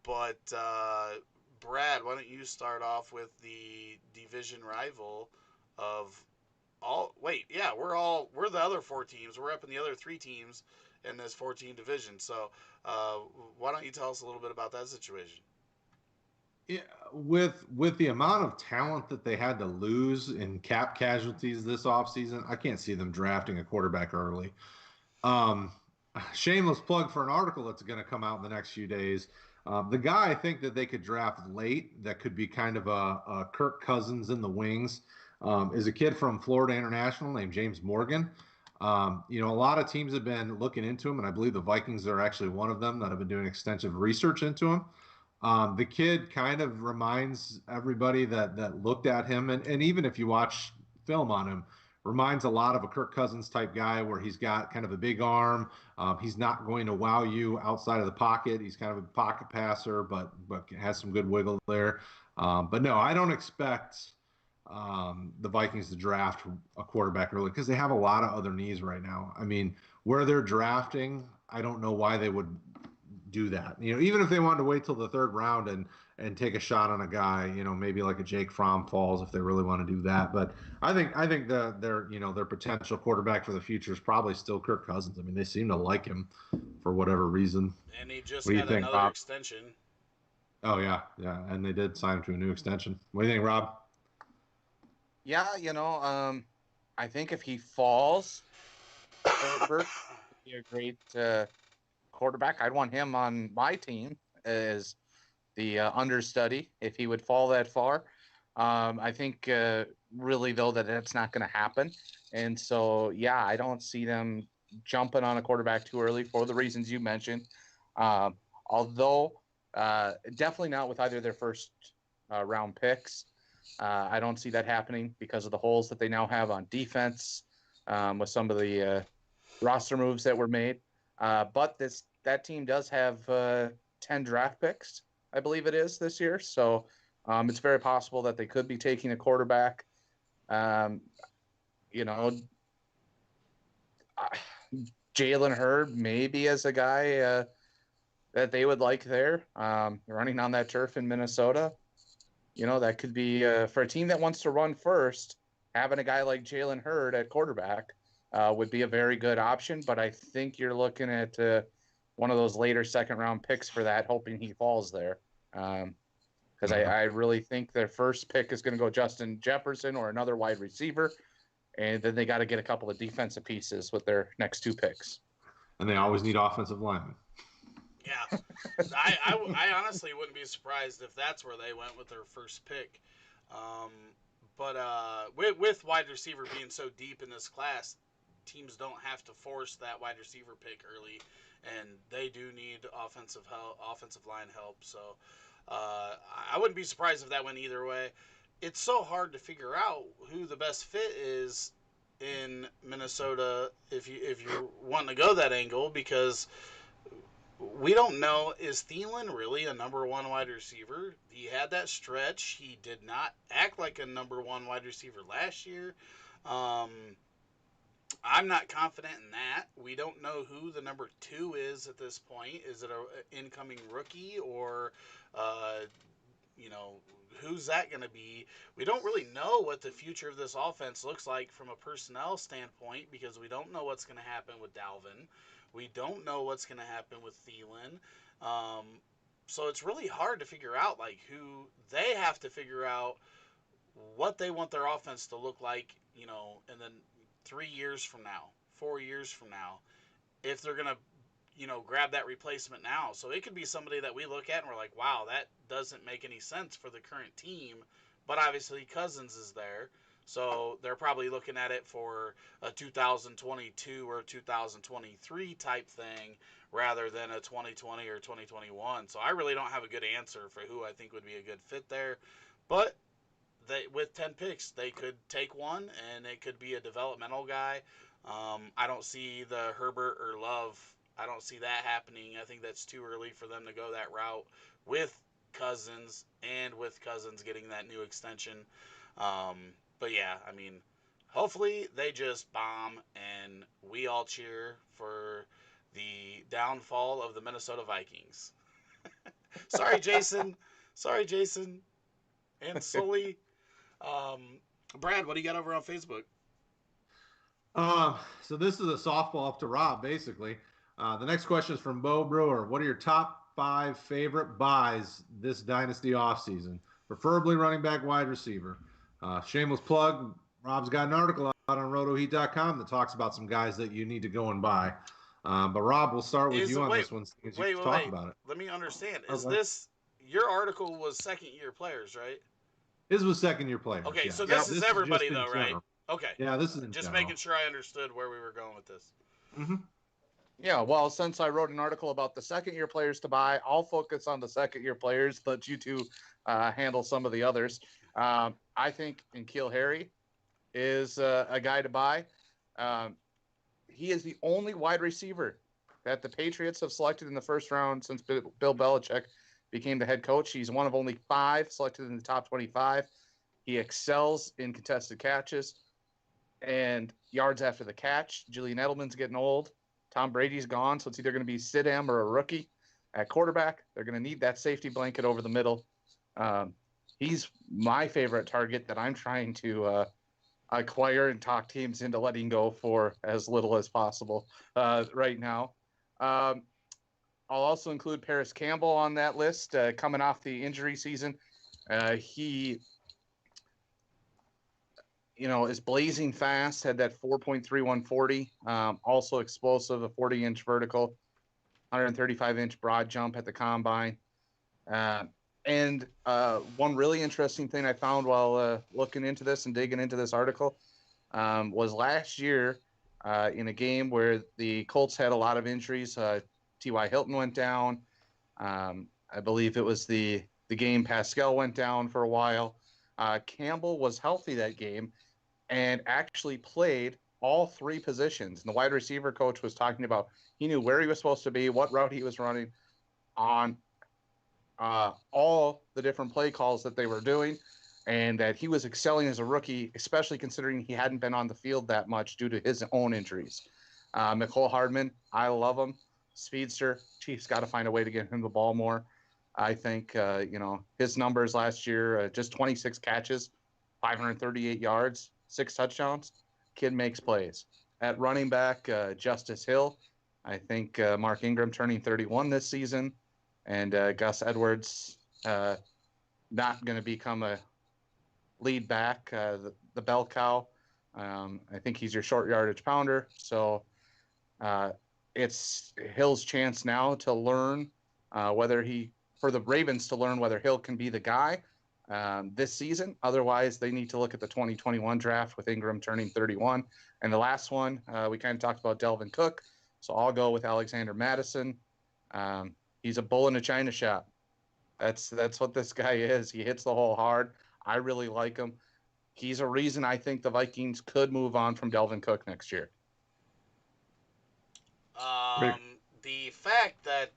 But Brad, why don't you start off with the division rival of all? Wait, yeah, we're the other four teams. We're up in the other three teams in this 14 division. So uh, why don't you tell us a little bit about that situation? Yeah, with the amount of talent that they had to lose in cap casualties this offseason, I can't see them drafting a quarterback early. Um, Shameless plug for an article that's going to come out in the next few days. The guy I think that they could draft late that could be kind of a Kirk Cousins in the wings is a kid from Florida International named James Morgan. A lot of teams have been looking into him, and I believe the Vikings are actually one of them that have been doing extensive research into him. The kid kind of reminds everybody that looked at him, and even if you watch film on him, reminds a lot of a Kirk Cousins type guy where he's got kind of a big arm. He's not going to wow you outside of the pocket. He's kind of a pocket passer, but has some good wiggle there. But no, I don't expect the Vikings to draft a quarterback early because they have a lot of other needs right now. I mean, where they're drafting, I don't know why they would do that. Even if they wanted to wait till the third round and take a shot on a guy, maybe like a Jake Fromm falls if they really want to do that. But I think their potential quarterback for the future is probably still Kirk Cousins. I mean, they seem to like him for whatever reason. And he just What do you got think, another Rob? extension. Oh yeah, yeah, and they did sign him to a new extension. What do you think, Rob? Yeah, I think if he falls, Herbert would be a great quarterback. I'd want him on my team as the understudy if he would fall that far. I think really though that's not going to happen, and so yeah, I don't see them jumping on a quarterback too early for the reasons you mentioned. Um, Although definitely not with either their first round picks. I don't see that happening because of the holes that they now have on defense with some of the roster moves that were made. But that team does have 10 draft picks, I believe it is this year. So it's very possible that they could be taking a quarterback. Um, you know, Jalen Hurd maybe as a guy that they would like there, running on that turf in Minnesota. That could be for a team that wants to run first, having a guy like Jalen Hurd at quarterback would be a very good option. But I think you're looking at one of those later second round picks for that, hoping he falls there. Because I really think their first pick is going to go Justin Jefferson or another wide receiver. And then they got to get a couple of defensive pieces with their next two picks. And they always need offensive linemen. Yeah, I honestly wouldn't be surprised if that's where they went with their first pick. Um, but with wide receiver being so deep in this class, teams don't have to force that wide receiver pick early, and they do need offensive line help. So I wouldn't be surprised if that went either way. It's so hard to figure out who the best fit is in Minnesota if you're wanting to go that angle because we don't know, is Thielen really a number one wide receiver? He had that stretch. He did not act like a number one wide receiver last year. Um, I'm not confident in that. We don't know who the number two is at this point. Is it a incoming rookie or, uh, you know, who's that going to be? We don't really know what the future of this offense looks like from a personnel standpoint because we don't know what's going to happen with Dalvin. We don't know what's going to happen with Thielen. Um, so it's really hard to figure out like who they have to figure out what they want their offense to look like, and then 3 years from now, 4 years from now, if they're going to grab that replacement now. So it could be somebody that we look at and we're like, wow, that doesn't make any sense for the current team. But obviously Cousins is there. So they're probably looking at it for a 2022 or 2023 type thing rather than a 2020 or 2021. So I really don't have a good answer for who I think would be a good fit there. But with 10 picks, they could take one, and it could be a developmental guy. I don't see the Herbert or Love. I don't see that happening. I think that's too early for them to go that route with Cousins and with Cousins getting that new extension. Um, but yeah, I mean, hopefully they just bomb and we all cheer for the downfall of the Minnesota Vikings. Sorry, Jason. Sorry, Jason. And Sully. Um, Brad, what do you got over on Facebook? So this is a softball up to Rob, basically. The next question is from Bo Brewer. What are your top 5 favorite buys this dynasty offseason? Preferably running back, wide receiver. Shameless plug. Rob's got an article out on rotoheat.com that talks about some guys that you need to go and buy. But Rob, we'll start with you on this one since you talk about it. Let me understand. Is Okay. this your article was second year players, right? His was second year players. Okay, yeah. so this is everybody just though, right? general. Okay. Yeah, this is just general. making sure I understood where we were going with this. Mm-hmm. Yeah, well, since I wrote an article about the second-year players to buy, I'll focus on the second-year players. Let you two handle some of the others. I think N'Keal Harry is a guy to buy. He is the only wide receiver that the Patriots have selected in the first round since Bill Belichick became the head coach. He's one of only 5 selected in the top 25. He excels in contested catches and yards after the catch. Julian Edelman's getting old. Tom Brady's gone, so it's either going to be Stidham or a rookie at quarterback. They're going to need that safety blanket over the middle. He's my favorite target that I'm trying to acquire and talk teams into letting go for as little as possible right now. I'll also include Paris Campbell on that list, coming off the injury season. He is blazing fast, had that 4.3140, also explosive, a 40-inch vertical, 135-inch broad jump at the combine. And one really interesting thing I found while looking into this and digging into this article was last year in a game where the Colts had a lot of injuries. T.Y. Hilton went down. I believe it was the game Pascal went down for a while. Campbell was healthy that game and actually played all 3 positions. And the wide receiver coach was talking about he knew where he was supposed to be, what route he was running on all the different play calls that they were doing, and that he was excelling as a rookie, especially considering he hadn't been on the field that much due to his own injuries. Mecole Hardman, I love him. Speedster. Chiefs got to find a way to get him the ball more. I think, his numbers last year, just 26 catches, 538 yards, 6 touchdowns. Kid makes plays. At running back, Justice Hill. I think Mark Ingram turning 31 this season, and Gus Edwards not going to become a lead back, the bell cow. I think he's your short yardage pounder. So it's Hill's chance now to learn for the Ravens to learn whether Hill can be the guy this season. Otherwise, they need to look at the 2021 draft with Ingram turning 31. And the last one, we kind of talked about Delvin Cook. So I'll go with Alexander Madison. He's a bull in a china shop. That's what this guy is. He hits the hole hard. I really like him. He's a reason I think the Vikings could move on from Delvin Cook next year. The fact that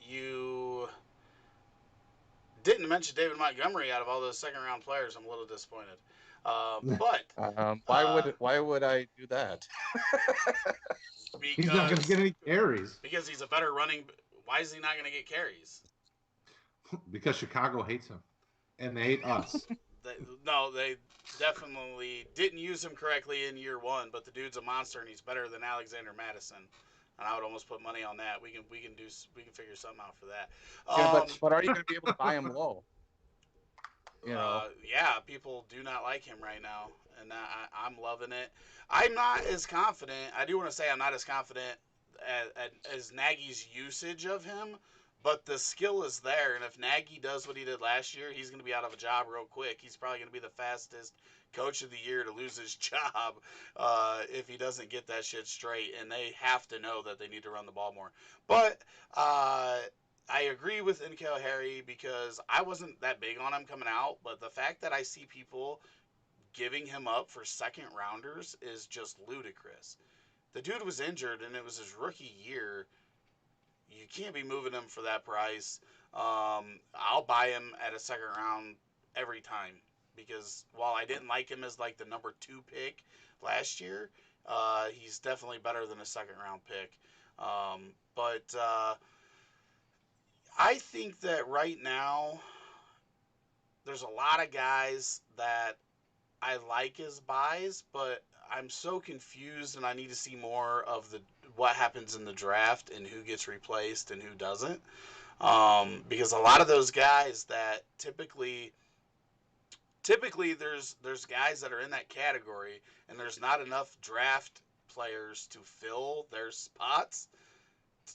you didn't mention David Montgomery out of all those second-round players, I'm a little disappointed. But why would I do that? He's not going to get any carries. Because he's a better running. Why is he not going to get carries? Because Chicago hates him, and they hate us. They definitely didn't use him correctly in year 1. But the dude's a monster, and he's better than Alexander Madison. And I would almost put money on that. We can figure something out for that. Yeah, but are you going to be able to buy him low? Yeah, people do not like him right now, and I'm loving it. I'm not as confident. I do want to say I'm not as confident as Nagy's usage of him, But the skill is there, and if Nagy does what he did last year, he's going to be out of a job real quick. He's probably going to be the fastest coach of the year to lose his job if he doesn't get that shit straight. And they have to know that they need to run the ball more. But I agree with N'Keal Harry because I wasn't that big on him coming out. But the fact that I see people giving him up for second rounders is just ludicrous. The dude was injured, and it was his rookie year. You can't be moving him for that price. I'll buy him at a second round every time because while I didn't like him as like the number 2 pick last year, he's definitely better than a second round pick. But I think that right now there's a lot of guys that I like as buys, but I'm so confused and I need to see more of the what happens in the draft and who gets replaced and who doesn't. Because a lot of those guys that typically there's guys that are in that category and there's not enough draft players to fill their spots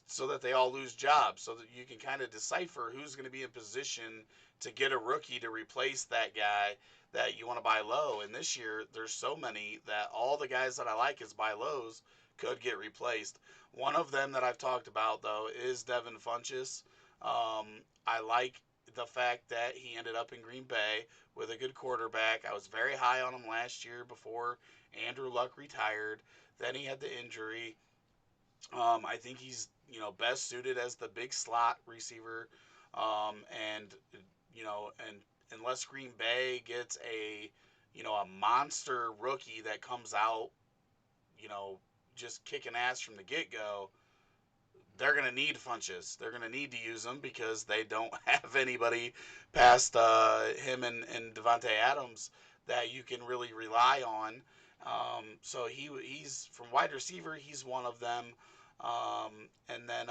so that they all lose jobs so that you can kind of decipher who's going to be in position to get a rookie to replace that guy that you want to buy low. And this year there's so many that all the guys that I like as buy lows could get replaced. One of them that I've talked about though is Devin Funchess. I like the fact that he ended up in Green Bay with a good quarterback. I was very high on him last year before Andrew Luck retired. Then he had the injury. I think he's best suited as the big slot receiver, and and unless Green Bay gets a monster rookie that comes out you know just kicking ass from the get go, they're going to need Funches. They're going to need to use him because they don't have anybody past him and Devontae Adams that you can really rely on. So he's from wide receiver. He's one of them. And then,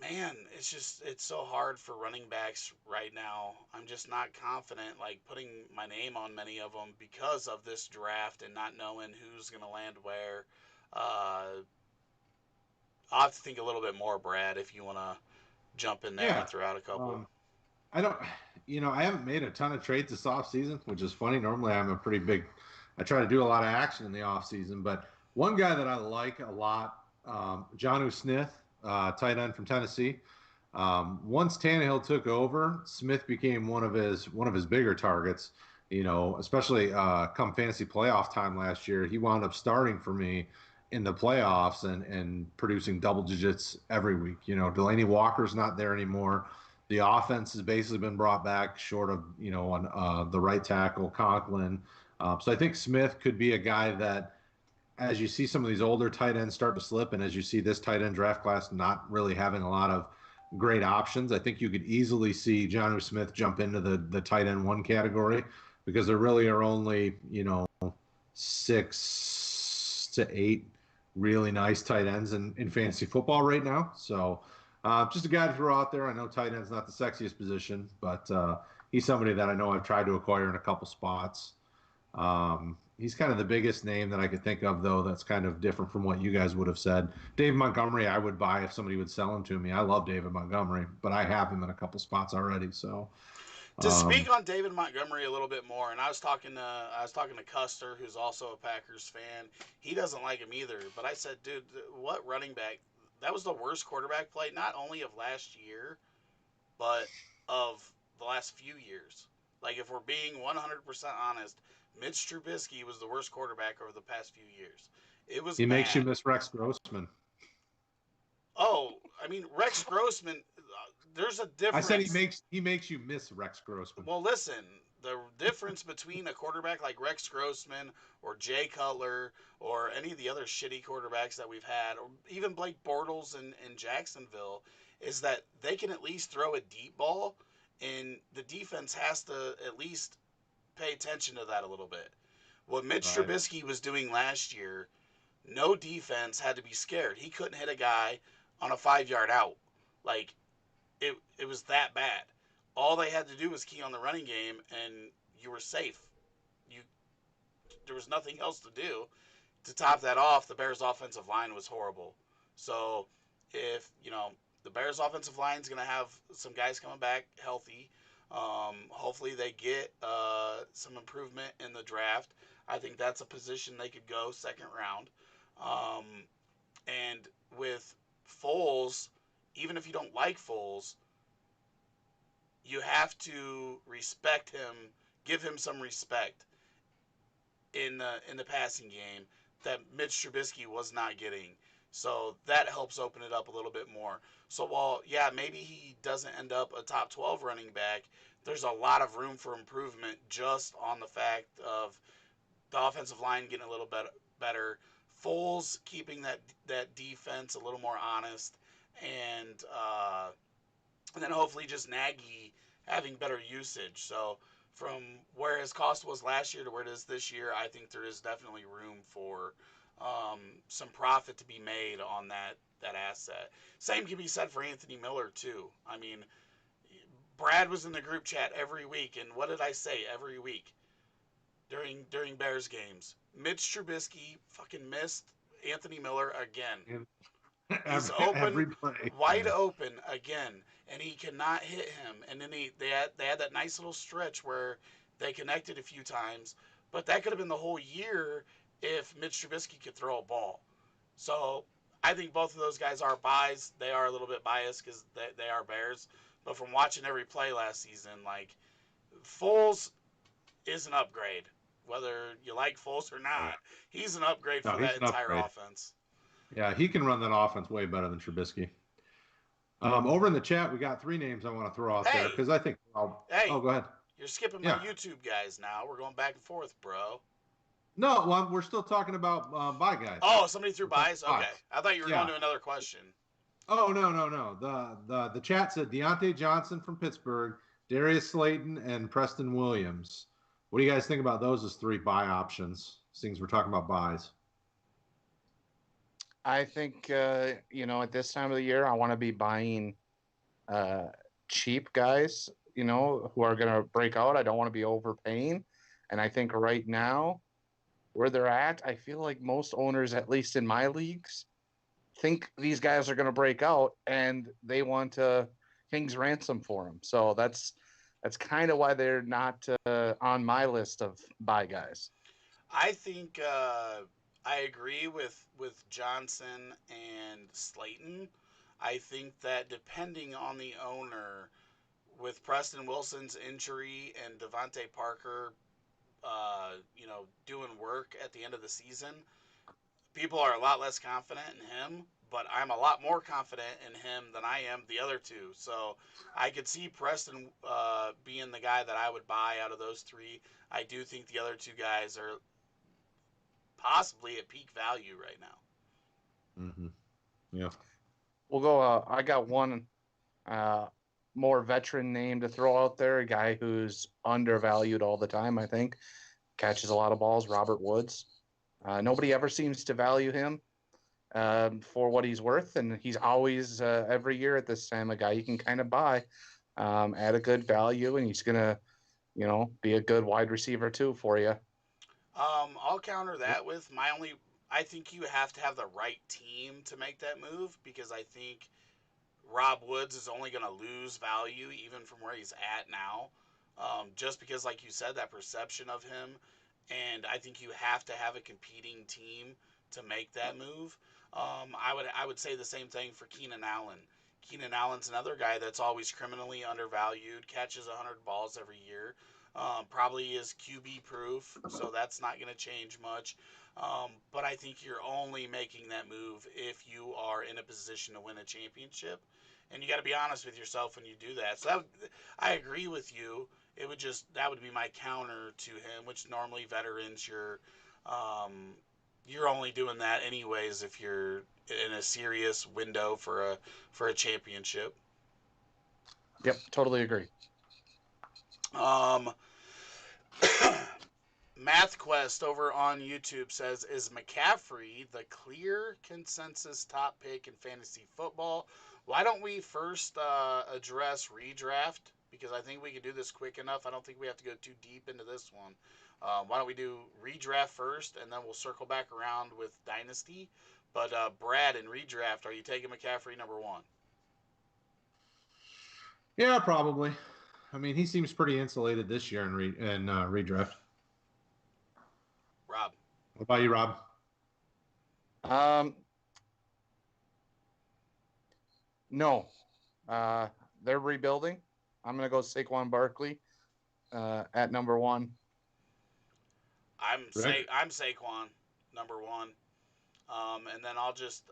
man, it's so hard for running backs right now. I'm just not confident, like putting my name on many of them because of this draft and not knowing who's going to land where. I'll have to think a little bit more, Brad, if you want to jump in there Yeah. and throw out a couple. I don't, I haven't made a ton of trades this off season, which is funny. Normally, I try to do a lot of action in the off season. But one guy that I like a lot, Jonnu Smith, tight end from Tennessee. Once Tannehill took over, Smith became one of his bigger targets. Especially come fantasy playoff time last year, he wound up starting for me in the playoffs and producing double digits every week. Delaney Walker's not there anymore. The offense has basically been brought back short of, on the right tackle, Conklin. So I think Smith could be a guy that, as you see some of these older tight ends start to slip, and as you see this tight end draft class not really having a lot of great options, I think you could easily see Jonnu Smith jump into the tight end 1 category because there really are only, 6 to 8 really nice tight ends in fantasy football right now. So just a guy to throw out there. I know tight end's not the sexiest position, but he's somebody that I know I've tried to acquire in a couple spots. He's kind of the biggest name that I could think of, though, that's kind of different from what you guys would have said. Dave Montgomery, I would buy if somebody would sell him to me. I love David Montgomery, but I have him in a couple spots already. So, To speak on David Montgomery a little bit more, and I was talking to Custer, who's also a Packers fan. He doesn't like him either. But I said, dude, what running back? That was the worst quarterback play, not only of last year, but of the last few years. Like, if we're being 100% honest, Mitch Trubisky was the worst quarterback over the past few years. It was he makes you bad. miss Rex Grossman. Oh, I mean, Rex Grossman, there's a I said difference. he makes you miss Rex Grossman. Well, listen, the difference between a quarterback like Rex Grossman or Jay Cutler or any of the other shitty quarterbacks that we've had, or even Blake Bortles in Jacksonville, is that they can at least throw a deep ball, and the defense has to at least pay attention to that a little bit. What Mitch Right. Trubisky was doing last year, no defense had to be scared. He couldn't hit a guy on a 5 yard out. Like, it was that bad. All they had to do was key on the running game, and you were safe. You There was nothing else to do. To top that off, the Bears' offensive line was horrible. So if The Bears' offensive line is going to have some guys coming back healthy. Hopefully, they get some improvement in the draft. I think that's a position they could go second round. Um, and with Foles, even if you don't like Foles, you have to respect him, give him some respect in the passing game that Mitch Trubisky was not getting. So that helps open it up a little bit more. So while maybe he doesn't end up a top 12 running back, there's a lot of room for improvement just on the fact of the offensive line getting a little better. Foles keeping that defense a little more honest, and and then hopefully just Nagy having better usage. So from where his cost was last year to where it is this year, I think there is definitely room for some profit to be made on that asset. Same can be said for Anthony Miller too. I mean, Brad was in the group chat every week, and what did I say every week during Bears games? Mitch Trubisky fucking missed Anthony Miller again. He's open, every play. wide open again, and he cannot hit him. And then they had that nice little stretch where they connected a few times, but that could have been the whole year if Mitch Trubisky could throw a ball. So I think both of those guys are buys. They are a little bit biased because they are Bears, but from watching every play last season, like Foles is an upgrade. Whether you like Foles or not, he's an upgrade No, for he's that an entire upgrade. offense. Yeah, he can run that offense way better than Trubisky. Over in the chat, we got 3 names I want to throw out there because I think. Oh, Hey, go ahead. you're skipping my Yeah. YouTube guys now. We're going back and forth, bro. No, well, we're still talking about buy guys. Oh, somebody threw buys? Okay. Buys. I thought you were going to another question. Oh, no. The chat said Deontay Johnson from Pittsburgh, Darius Slayton, and Preston Williams. What do you guys think about those as 3 buy options? Things we're talking about buys. I think at this time of the year, I want to be buying cheap guys, who are going to break out. I don't want to be overpaying. And I think right now, where they're at, I feel like most owners, at least in my leagues, think these guys are going to break out and they want King's ransom for them. So that's kind of why they're not on my list of buy guys. I think I agree with Johnson and Slayton. I think that depending on the owner, with Preston Wilson's injury and Devontae Parker, doing work at the end of the season, people are a lot less confident in him, but I'm a lot more confident in him than I am the other two. So I could see Preston being the guy that I would buy out of those 3. I do think the other 2 guys are possibly at peak value right now. Mm-hmm. Yeah. We'll go. I got one more veteran name to throw out there, a guy who's undervalued all the time, I think. Catches a lot of balls, Robert Woods. Nobody ever seems to value him for what he's worth, and he's always, every year at this time, a guy you can kind of buy at a good value, and he's going to, be a good wide receiver too for you. I'll counter that with I think you have to have the right team to make that move, because I think Rob Woods is only going to lose value even from where he's at now, just because, like you said, that perception of him. And I think you have to have a competing team to make that move. I would say the same thing for Keenan Allen. Keenan Allen's another guy that's always criminally undervalued, catches 100 balls every year. Probably is QB proof, so that's not going to change much. But I think you're only making that move if you are in a position to win a championship, and you got to be honest with yourself when you do that. So I agree with you. That would be my counter to him, which normally veterans you're only doing that anyways if you're in a serious window for a championship. Yep, totally agree. Math Quest over on YouTube says, is McCaffrey the clear consensus top pick in fantasy football? Why don't we first address redraft? Because I think we can do this quick enough. I don't think we have to go too deep into this one. Why don't we do redraft first, and then we'll circle back around with Dynasty. But Brad, in redraft, are you taking McCaffrey number 1? Yeah, probably. I mean, he seems pretty insulated this year in redraft. Rob. What about you, Rob? Um, no, they're rebuilding. I'm gonna go Saquon Barkley at number one. Rick? I'm Saquon, number one. And then I'll just,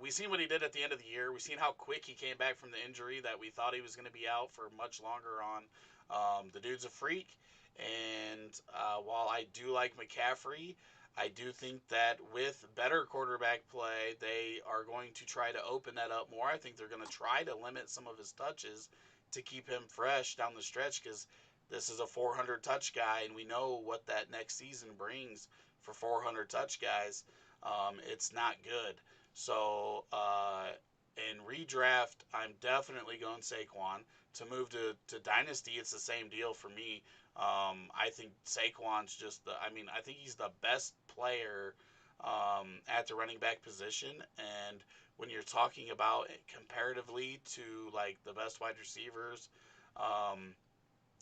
we seen what he did at the end of the year. We seen how quick he came back from the injury that we thought he was going to be out for much longer on. The dude's a freak. And while I do like McCaffrey, I do think that with better quarterback play, they are going to try to open that up more. I think they're going to try to limit some of his touches to keep him fresh down the stretch because this is a 400 touch guy, and we know what that next season brings for 400 touch guys. It's not good. So in redraft, I'm definitely going Saquon. To move to Dynasty, it's the same deal for me. I think Saquon's just I think he's the best player at the running back position. And when you're talking about it comparatively to like the best wide receivers, um,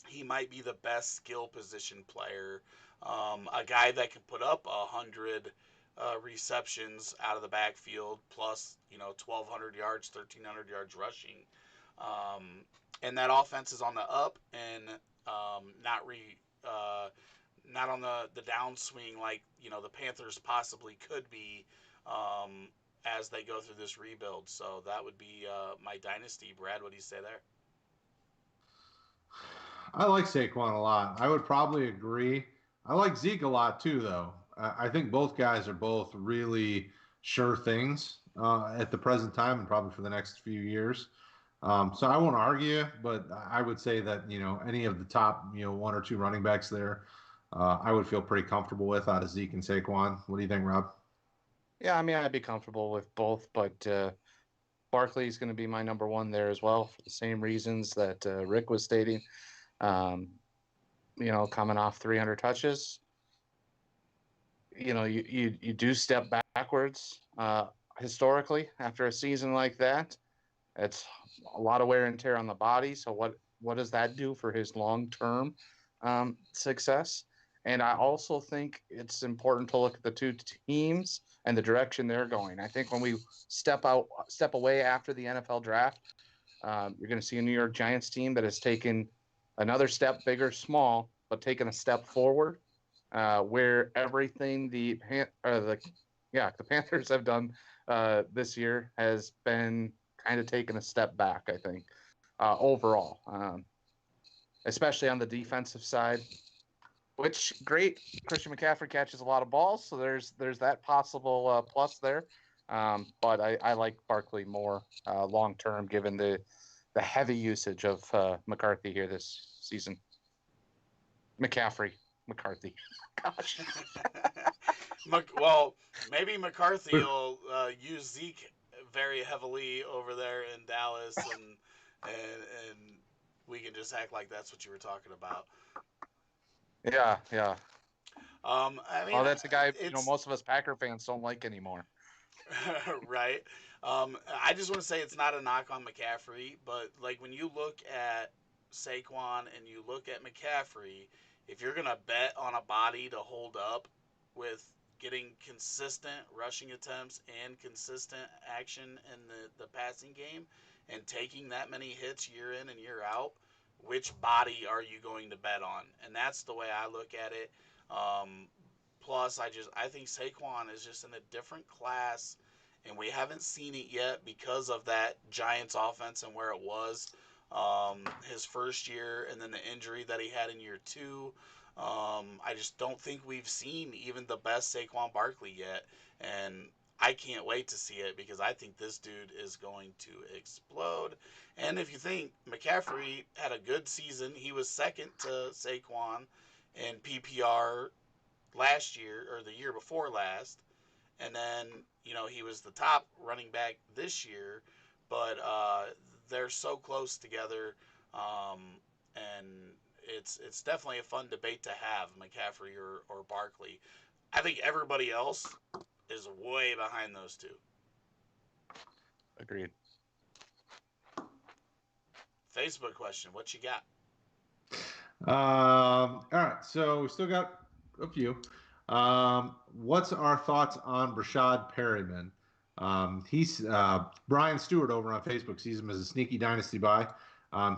he might be the best skill position player. A guy that can put up 100 receptions out of the backfield, plus 1,200 yards, 1,300 yards rushing, um, and that offense is on the up and not not on the downswing like the Panthers possibly could be as they go through this rebuild. So that would be my dynasty. Brad, what do you say there? I like Saquon a lot. I would probably agree. I like Zeke a lot too, though. I think both guys are both really sure things at the present time and probably for the next few years. So I won't argue, but I would say that any of the top one or two running backs there, I would feel pretty comfortable with out of Zeke and Saquon. What do you think, Rob? Yeah, I mean, I'd be comfortable with both, but Barkley is going to be my number one there as well for the same reasons that Rick was stating. Um, coming off 300 touches, you do step backwards historically after a season like that. It's a lot of wear and tear on the body. So what does that do for his long term success? And I also think it's important to look at the two teams and the direction they're going. I think when we step away after the NFL draft, you're going to see a New York Giants team that has taken another step, bigger, small, but taken a step forward. Where everything the Panthers have done this year has been kind of taken a step back. I think overall, especially on the defensive side. Which great, Christian McCaffrey catches a lot of balls, so there's that possible plus there. But I like Barkley more long term, given the heavy usage of McCarthy here this season. McCarthy. Gosh. Well, maybe McCarthy will use Zeke very heavily over there in Dallas, and we can just act like that's what you were talking about. Yeah, yeah. I mean, Oh, that's a guy it's most of us Packer fans don't like anymore. right. I just want to say it's not a knock on McCaffrey, but like when you look at Saquon and you look at McCaffrey, if you're gonna bet on a body to hold up with getting consistent rushing attempts and consistent action in the passing game and taking that many hits year in and year out, which body are you going to bet on? And that's the way I look at it. Um, Plus, I think Saquon is just in a different class, and we haven't seen it yet because of that Giants offense and where it was his first year, and then the injury that he had in year two. I just don't think we've seen even the best Saquon Barkley yet, and I can't wait to see it because I think this dude is going to explode. And if you think McCaffrey had a good season, he was second to Saquon in PPR last year or the year before last, and then he was the top running back this year, but they're so close together, um, and it's definitely a fun debate to have McCaffrey or Barkley. I think everybody else is way behind those two. Agreed. Facebook question. What you got? All right, so we still got a few. What's our thoughts on Brashad Perryman? He's Brian Stewart over on Facebook sees him as a sneaky dynasty buy.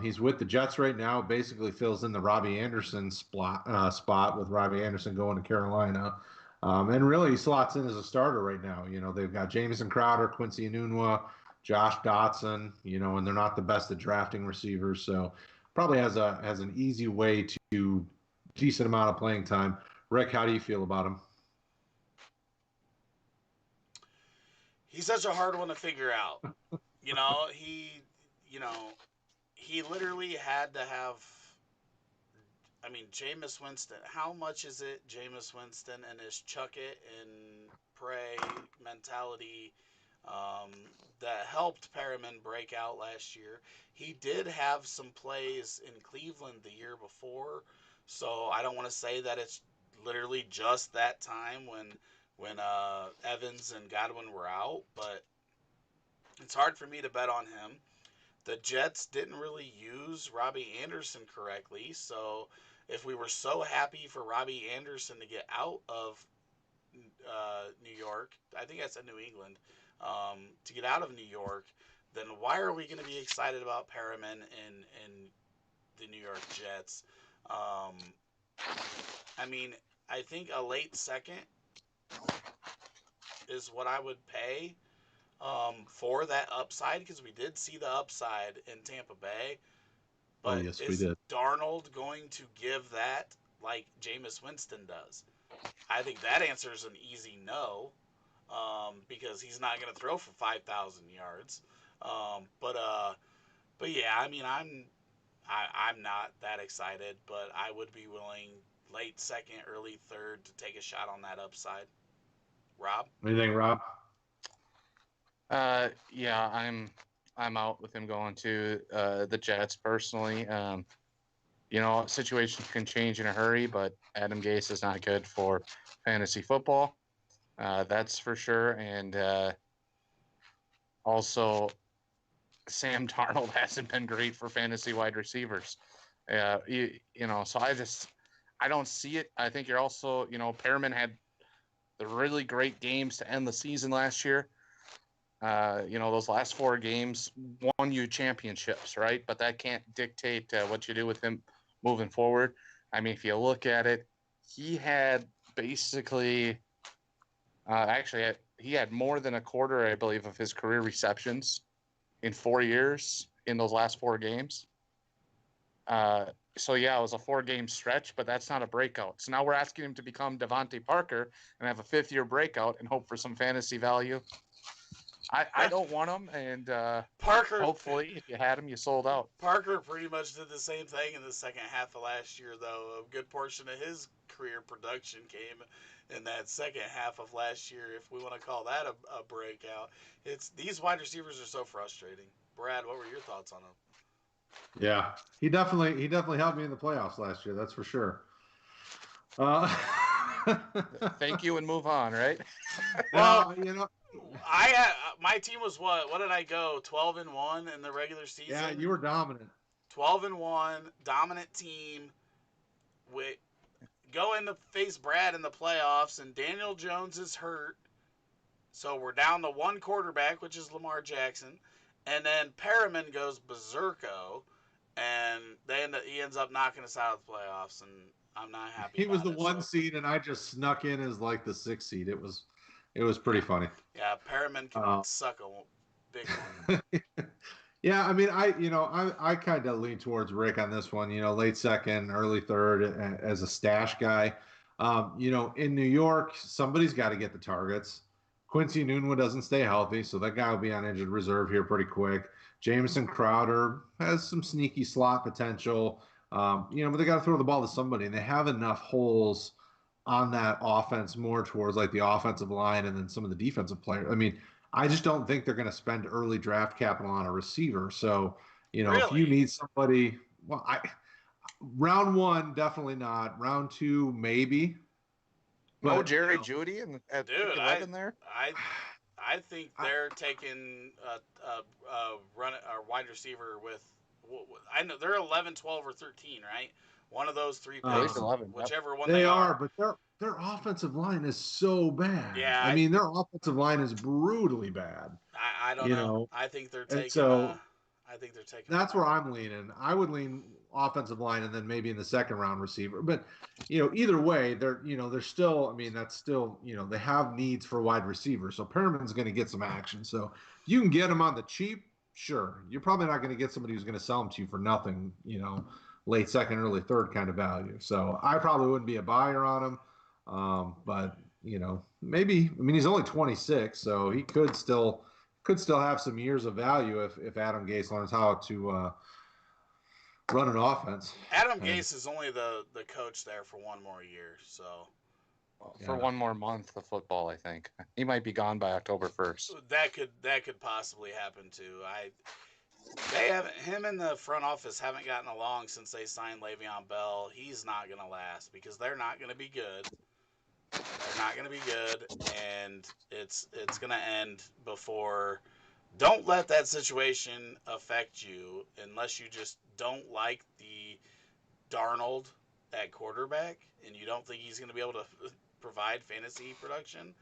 He's with the Jets right now. Basically fills in the Robbie Anderson spot with Robbie Anderson going to Carolina. And really, he slots in as a starter right now. You know, they've got Jamison Crowder, Quincy Enunwa, Josh Dotson. You know, and they're not the best at drafting receivers, so probably has an easy way to decent amount of playing time. Rick, how do you feel about him? He's such a hard one to figure out. You know, you know, he literally had to have. I mean, Jameis Winston. How much is it, Jameis Winston and his chuck it and pray mentality um, that helped Perriman break out last year? He did have some plays in Cleveland the year before, so I don't want to say that it's literally just that time when Evans and Godwin were out, but it's hard for me to bet on him. The Jets didn't really use Robbie Anderson correctly. So if we were so happy for Robbie Anderson to get out of New York, I think I said New England, to get out of New York, then why are we going to be excited about Perriman in the New York Jets? Um, I mean, I think a late second is what I would pay for that upside because we did see the upside in Tampa Bay. Oh, But yes, we is did. Darnold going to give that like Jameis Winston does? I think that answer is an easy no, because he's not going to throw for 5,000 yards. But yeah, I mean, I'm not that excited, but I would be willing late second, early third to take a shot on that upside. Rob? Anything, Rob? Yeah, I'm out with him going to the Jets personally. You know, situations can change in a hurry, but Adam Gase is not good for fantasy football. That's for sure. And also, Sam Darnold hasn't been great for fantasy wide receivers. You know, so I don't see it. I think you're also, you know, Perriman had the really great games to end the season last year. You know, those last 4 games won you championships, right? But that can't dictate what you do with him moving forward. I mean, if you look at it, he had basically, actually, he had more than a quarter, I believe, of his career receptions in 4 years in those last 4 games. Uh, so yeah, it was a 4 game stretch, but that's not a breakout. So now we're asking him to become Devontae Parker and have a 5th-year breakout and hope for some fantasy value. I don't want him, and Parker hopefully, if you had him, you sold out. Parker pretty much did the same thing in the second half of last year, though. A good portion of his career production came in that second half of last year, if we want to call that a breakout. It's these wide receivers are so frustrating. Brad, what were your thoughts on them? Yeah, he definitely helped me in the playoffs last year. That's for sure. Uh, Thank you and move on, right? Well, you know, my team was what? What did I go? 12-1 in the regular season. yeah, you were dominant. 12-1, dominant team. We go in to face Brad in the playoffs, and Daniel Jones is hurt. So we're down to one quarterback, which is Lamar Jackson. And then Perriman goes berserko, and he ends up knocking us out of the playoffs, and I'm not happy He was about the it. one seed, and I just snuck in as like the 6th seed. It was pretty funny. Yeah, Perriman can suck a big one. Yeah, I mean, I kind of lean towards Rick on this one. You know, late second, early third as a stash guy. You know, in New York, somebody's got to get the targets. Quincy Enunwa doesn't stay healthy, so that guy will be on injured reserve here pretty quick. Jamison Crowder has some sneaky slot potential. You know, but they got to throw the ball to somebody, and they have enough holes on that offense more towards like the offensive line and then some of the defensive players. I mean, I just don't think they're going to spend early draft capital on a receiver. So, you know, if you Really? need somebody, well, round 1 definitely not. Round 2 maybe. No But Jerry Jeudy at Dude, 11 there. I think they're taking a wide receiver with I know they're 11, 12, or 13, right? One of those three I believe picks, 11. Yep. whichever one They they are, are. but their offensive line is so bad. Yeah, I mean, their offensive line is brutally bad. I don't You know. know, I think they're and taking. so I think they're taking. that's where I'm leaning. I would lean offensive line and then maybe in the second round receiver. But either way, they're still. I mean, that's still they have needs for wide receivers. So Perriman's going to get some action. So if you can get him on the cheap, sure. You're probably not going to get somebody who's going to sell him to you for nothing. Late second, early third kind of value. So I probably wouldn't be a buyer on him. But maybe. I mean, he's only 26, so he could still have some years of value if Adam Gase learns how to run an offense. Adam And Gase is only the coach there for one more year, so For Yeah. one more month of football, I think. He might be gone by October 1st. that could possibly happen too. They haven't him and the front office haven't gotten along since they signed Le'Veon Bell. He's not gonna last because they're not gonna be good. They're not gonna be good, and it's gonna end before. Don't let that situation affect you unless you just don't like the Darnold at quarterback and you don't think he's going to be able to provide fantasy production.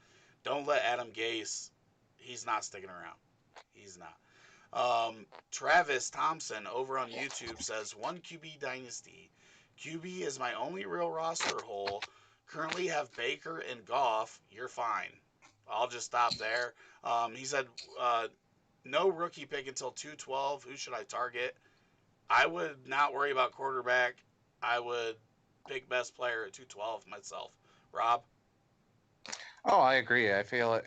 Don't let Adam Gase. He's not sticking around. He's not. Travis Thompson over on YouTube says one QB dynasty. QB is my only real roster hole. Currently have Baker and Goff. You're fine. I'll just stop there. He said no rookie pick until 212. Who should I target? I would not worry about quarterback. I would pick best player at 212 myself. Rob? Oh, I agree. I feel,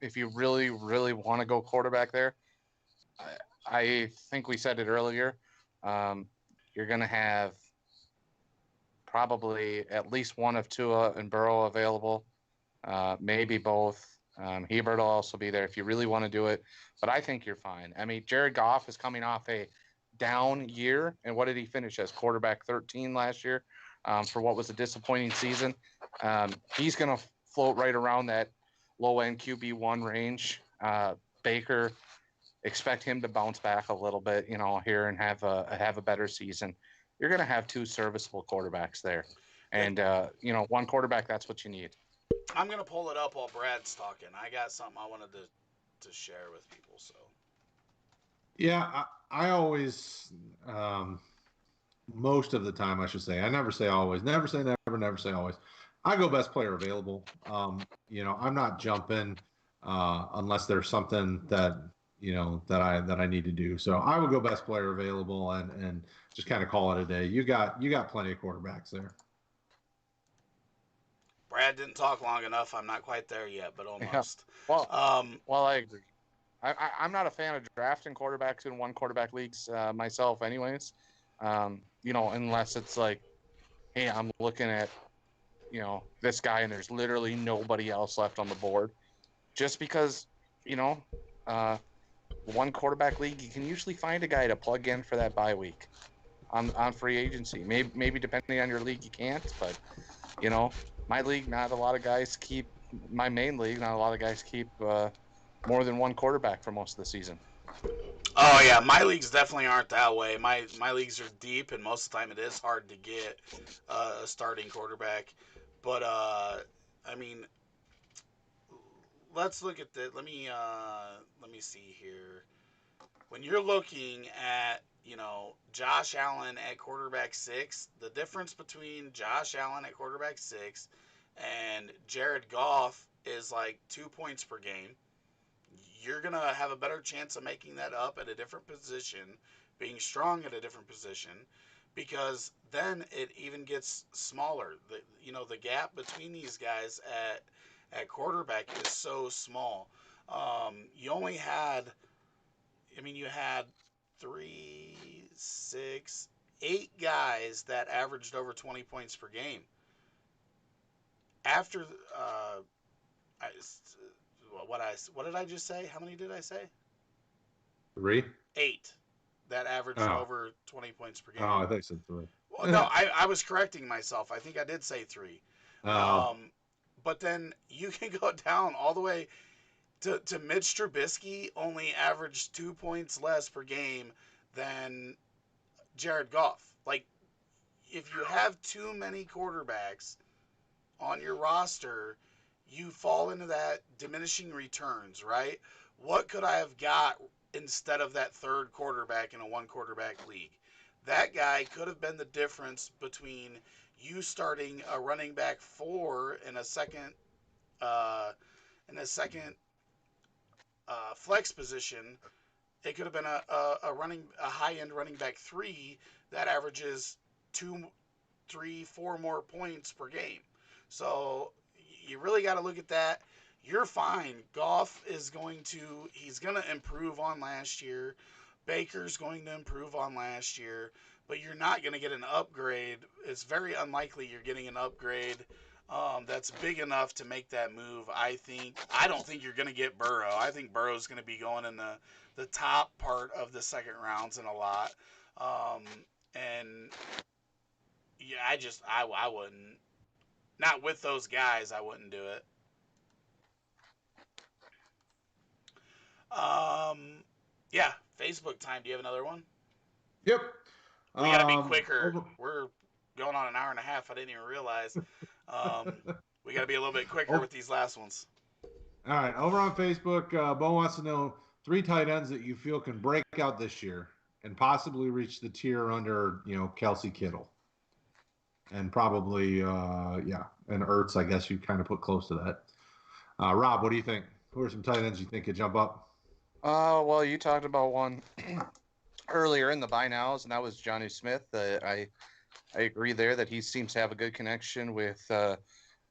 if you really, really want to go quarterback there, I think we said it earlier. You're going to have probably at least one of Tua and Burrow available, maybe both. Hebert will also be there if you really want to do it. But I think you're fine. I mean, Jared Goff is coming off a down year. And what did he finish as? Quarterback 13 last year for what was a disappointing season. He's going to float right around that low-end QB1 range. Baker, expect him to bounce back a little bit, here and have a better season. You're going to have two serviceable quarterbacks there. And, one quarterback, that's what you need. I'm going to pull it up while Brad's talking. I got something I wanted to share with people. So yeah, I always, most of the time, I should say, I never say always, never say never, never say always. I go best player available. I'm not jumping unless there's something that I need to do. So I would go best player available and just kind of call it a day. You got plenty of quarterbacks there. Brad didn't talk long enough. I'm not quite there yet, but almost. Yeah. Um, Well, I agree. I'm not a fan of drafting quarterbacks in one quarterback leagues myself, anyways. Unless it's like, hey, I'm looking at, this guy and there's literally nobody else left on the board. Just because, one quarterback league, you can usually find a guy to plug in for that bye week on free agency. Maybe depending on your league, you can't, but my league, not a lot of guys keep. My main league, not a lot of guys keep more than one quarterback for most of the season. oh yeah, my leagues definitely aren't that way. My leagues are deep, and most of the time it is hard to get a starting quarterback. But I mean, let's look at this. Let me see here. When you're looking at Josh Allen at quarterback 6, the difference between Josh Allen at quarterback 6 and Jared Goff is like 2 points per game. You're gonna have a better chance of making that up at a different position, being strong at a different position, because then it even gets smaller. The gap between these guys at quarterback is so small. You only had, you had 3, 6, 8 guys that averaged over 20 points per game. After I, what did I just say? How many did I say? 3? 8 that averaged Oh. over 20 points per game. Oh, I think so 3. Well, no, I was correcting myself. I think I did say 3. Oh. But then you can go down all the way to Mitch Trubisky, only averaged 2 points less per game than Jared Goff. Like, if you have too many quarterbacks on your roster, you fall into that diminishing returns, right? What could I have got instead of that third quarterback in a one quarterback league? That guy could have been the difference between you starting a running back 4 uh, in a second flex position. It could have been a high end running back 3 that averages 2, 3, 4 more points per game. So you really got to look at that. You're fine. Goff is he's going to improve on last year. Baker's going to improve on last year, but you're not going to get an upgrade. It's very unlikely you're getting an upgrade that's big enough to make that move. I don't think you're going to get Burrow. I think Burrow's going to be going in the top part of the second rounds in a lot. And yeah, I wouldn't. Not with those guys, I wouldn't do it. Yeah, Facebook time. Do you have another one? Yep. We got to be quicker. We're going on an hour and a half. I didn't even realize. We got to be a little bit quicker with these last ones. All right. Over on Facebook, Bo wants to know 3 tight ends that you feel can break out this year and possibly reach the tier under, Kelsey Kittle. And probably, and Ertz, I guess you kind of put close to that. Rob, what do you think? Who are some tight ends you think could jump up? Well, you talked about one earlier in the buy nows, and that was Johnny Smith. I agree there that he seems to have a good connection with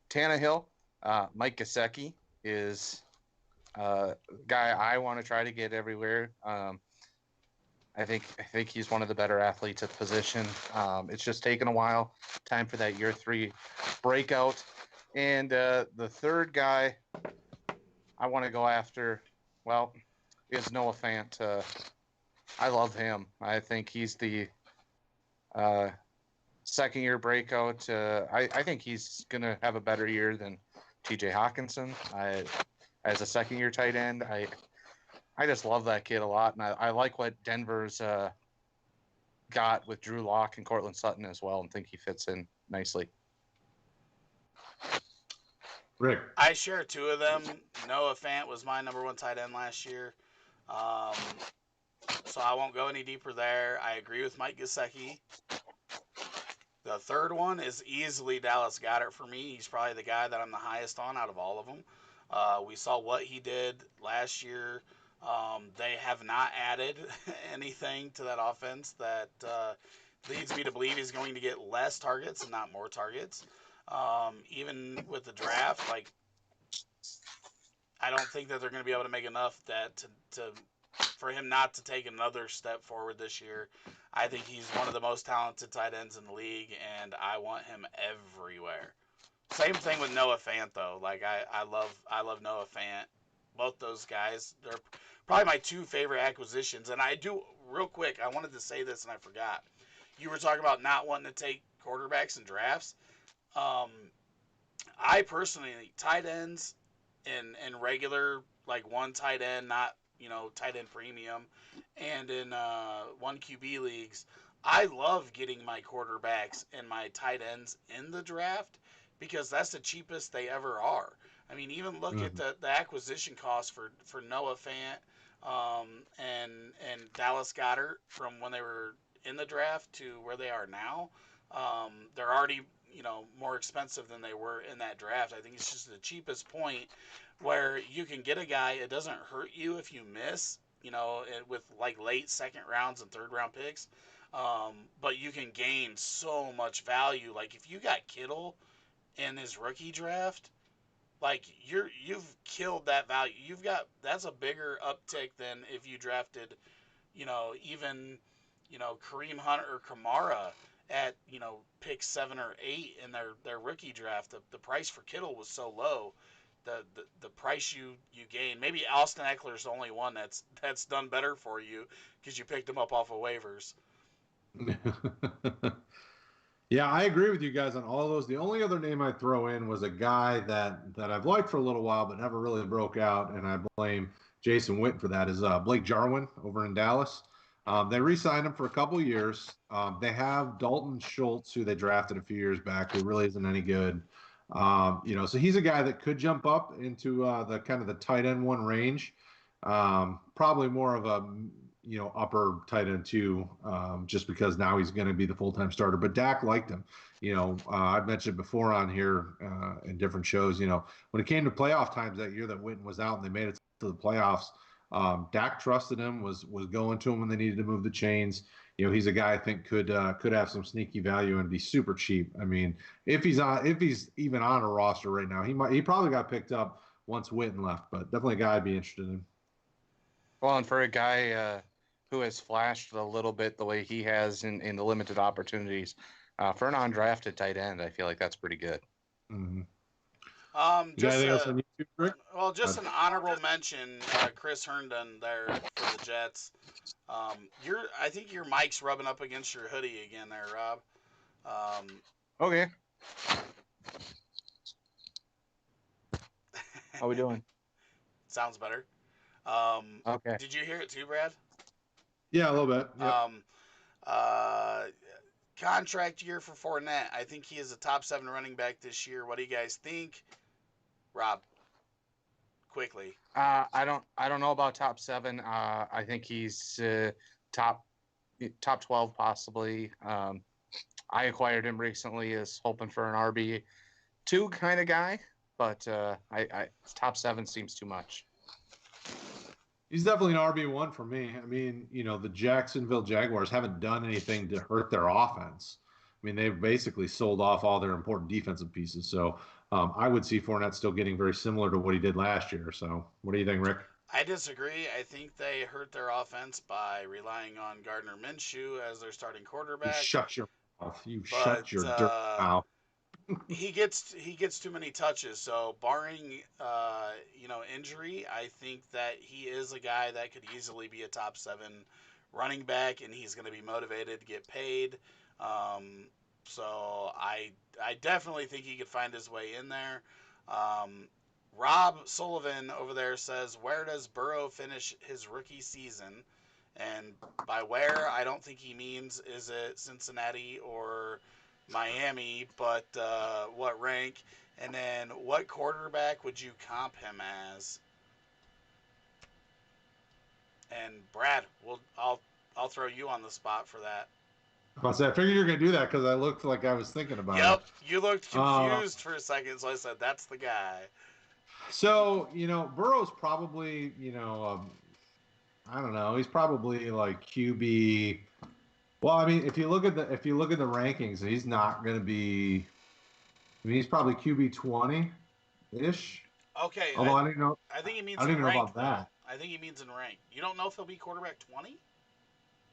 Tannehill. Mike Gesicki is a guy I want to try to get everywhere. I think he's one of the better athletes at the position. It's just taken a while. Time for that year 3 breakout. And the third guy I want to go after, is Noah Fant. I love him. I think he's the second-year breakout. I think he's going to have a better year than T.J. Hawkinson. As a second-year tight end, I just love that kid a lot, and I like what Denver's got with Drew Lock and Cortland Sutton as well, and think he fits in nicely. Rick. I share 2 of them. Noah Fant was my number 1 tight end last year, so I won't go any deeper there. I agree with Mike Gesicki. The third one is easily Dallas Goedert for me. He's probably the guy that I'm the highest on out of all of them. We saw what he did last year. They have not added anything to that offense that leads me to believe he's going to get less targets and not more targets. Even with the draft, I don't think that they're going to be able to make enough for him not to take another step forward this year. I think he's one of the most talented tight ends in the league, and I want him everywhere. Same thing with Noah Fant, though. I love Noah Fant. Both those guys, they're probably my 2 favorite acquisitions. And I do, real quick, I wanted to say this and I forgot. You were talking about not wanting to take quarterbacks in drafts. I personally, tight ends in regular, 1 tight end, not, tight end premium, and in 1 QB leagues, I love getting my quarterbacks and my tight ends in the draft because that's the cheapest they ever are. I mean, even look at the acquisition cost for Noah Fant and Dallas Goedert from when they were in the draft to where they are now. They're already more expensive than they were in that draft. I think it's just the cheapest point where you can get a guy. It doesn't hurt you if you miss, with late second rounds and third round picks. But you can gain so much value. Like if you got Kittle in his rookie draft, you've killed that value. That's a bigger uptick than if you drafted, even, Kareem Hunt or Kamara at, pick 7 or 8 in their rookie draft. The price for Kittle was so low. The price you gain. Maybe Austin Eckler's the only one that's done better for you because you picked him up off of waivers. Yeah, I agree with you guys on all those. The only other name I'd throw in was a guy that I've liked for a little while but never really broke out, and I blame Jason Witten for that, is Blake Jarwin over in Dallas. They re-signed him for a couple years. They have Dalton Schultz, who they drafted a few years back, who really isn't any good. So he's a guy that could jump up into the kind of the tight end one range. Probably more of a upper tight end two, just because now he's going to be the full-time starter. But Dak liked him. I've mentioned before on here in different shows. When it came to playoff times that year that Witten was out and they made it to the playoffs. Dak trusted him, was going to him when they needed to move the chains. He's a guy I think could have some sneaky value and be super cheap. I mean, if he's even on a roster right now, he probably got picked up once Witten left, but definitely a guy I'd be interested in. Well, and for a guy who has flashed a little bit the way he has in the limited opportunities, for an undrafted tight end, I feel like that's pretty good. Mm-hmm. Just on YouTube, Rick? just an honorable mention, Chris Herndon there for the Jets. I think your mic's rubbing up against your hoodie again there, Rob. Okay. How we doing? Sounds better. Okay. Did you hear it too, Brad? Yeah, a little bit. Yep. Contract year for Fournette. I think he is a top 7 running back this year. What do you guys think? Rob, quickly. I don't know about top 7. I think he's top 12 possibly. I acquired him recently as hoping for an RB2 kind of guy, but I top 7 seems too much. He's definitely an RB1 for me. I mean, the Jacksonville Jaguars haven't done anything to hurt their offense. I mean, they've basically sold off all their important defensive pieces. So I would see Fournette still getting very similar to what he did last year. So what do you think, Rick? I disagree. I think they hurt their offense by relying on Gardner Minshew as their starting quarterback. Shut your mouth. Shut your dirt mouth. he gets too many touches. So barring injury, I think that he is a guy that could easily be a top 7 running back, and he's going to be motivated to get paid. So I definitely think he could find his way in there. Rob Sullivan over there says, where does Burrow finish his rookie season? And by where, I don't think he means is it Cincinnati or Miami, but what rank? And then what quarterback would you comp him as? And Brad, I'll throw you on the spot for that. I figured you were going to do that because I looked like I was thinking about it. Yep, you looked confused for a second, so I said, that's the guy. So, Burrow's probably, I don't know, he's probably like QB. Well, I mean, if you look at the rankings, he's not going to be. I mean, he's probably QB 20-ish. Okay. Although I don't know. I think he means. I don't even know about though. that. I think he means in rank. You don't know if he'll be quarterback 20?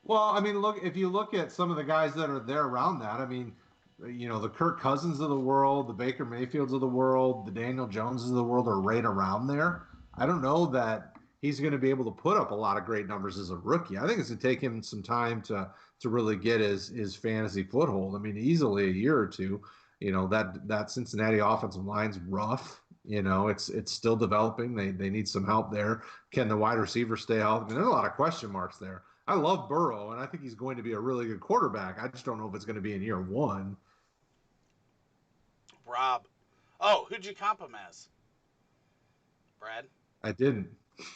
Well, I mean, if you look at some of the guys that are there around that, I mean, the Kirk Cousins of the world, the Baker Mayfields of the world, the Daniel Joneses of the world are right around there. I don't know that he's going to be able to put up a lot of great numbers as a rookie. I think it's going to take him some time to really get his fantasy foothold. I mean, easily a year or two. That Cincinnati offensive line's rough. It's still developing. They need some help there. Can the wide receiver stay healthy? I mean, there's a lot of question marks there. I love Burrow, and I think he's going to be a really good quarterback. I just don't know if it's going to be in year 1. Rob. Oh, who'd you comp him as? Brad? I didn't.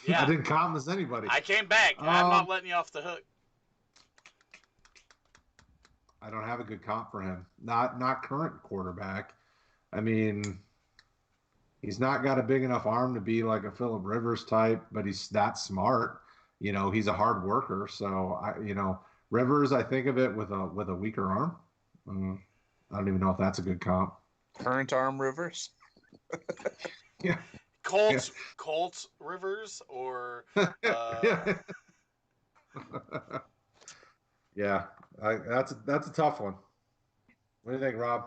Yeah. I didn't comp him as anybody. I came back. I'm not letting you off the hook. I don't have a good comp for him. Not current quarterback. I mean, he's not got a big enough arm to be like a Phillip Rivers type, but he's that smart. He's a hard worker. So Rivers, I think of it with a weaker arm. I don't even know if that's a good comp. Current arm Rivers. Yeah. Colts Rivers or. Yeah, that's a tough one. What do you think, Rob?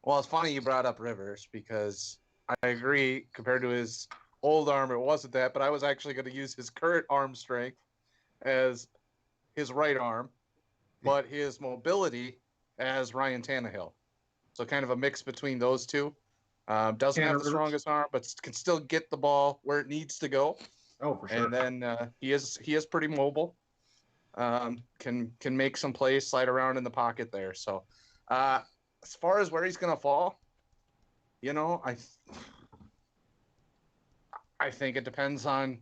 Well, it's funny you brought up Rivers because I agree. Compared to his old arm, it wasn't that, but I was actually going to use his current arm strength as his right arm, but his mobility as Ryan Tannehill. So kind of a mix between those two. Doesn't have the strongest arm, but can still get the ball where it needs to go. Oh, for sure. And then he is pretty mobile. Can make some plays, slide around in the pocket there. So, as far as where he's going to fall, I think it depends on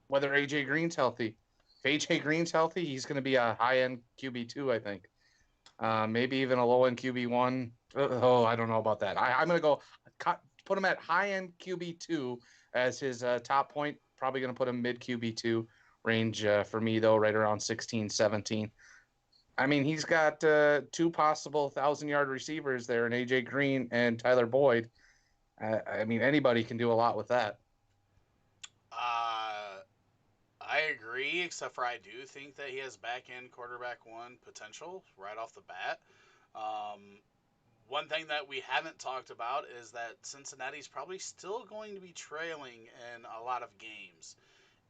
whether AJ Green's healthy. If AJ Green's healthy, he's going to be a high-end QB2, I think. Maybe even a low-end QB1. Oh, I don't know about that. I'm going to go put him at high-end QB2 as his top point. Probably going to put him mid QB2 range for me, though, right around 16, 17. I mean, he's got two possible 1,000-yard receivers there in AJ Green and Tyler Boyd. I mean, anybody can do a lot with that. I agree, except for I do think that he has back end quarterback one potential right off the bat. One thing that we haven't talked about is that Cincinnati's probably still going to be trailing in a lot of games,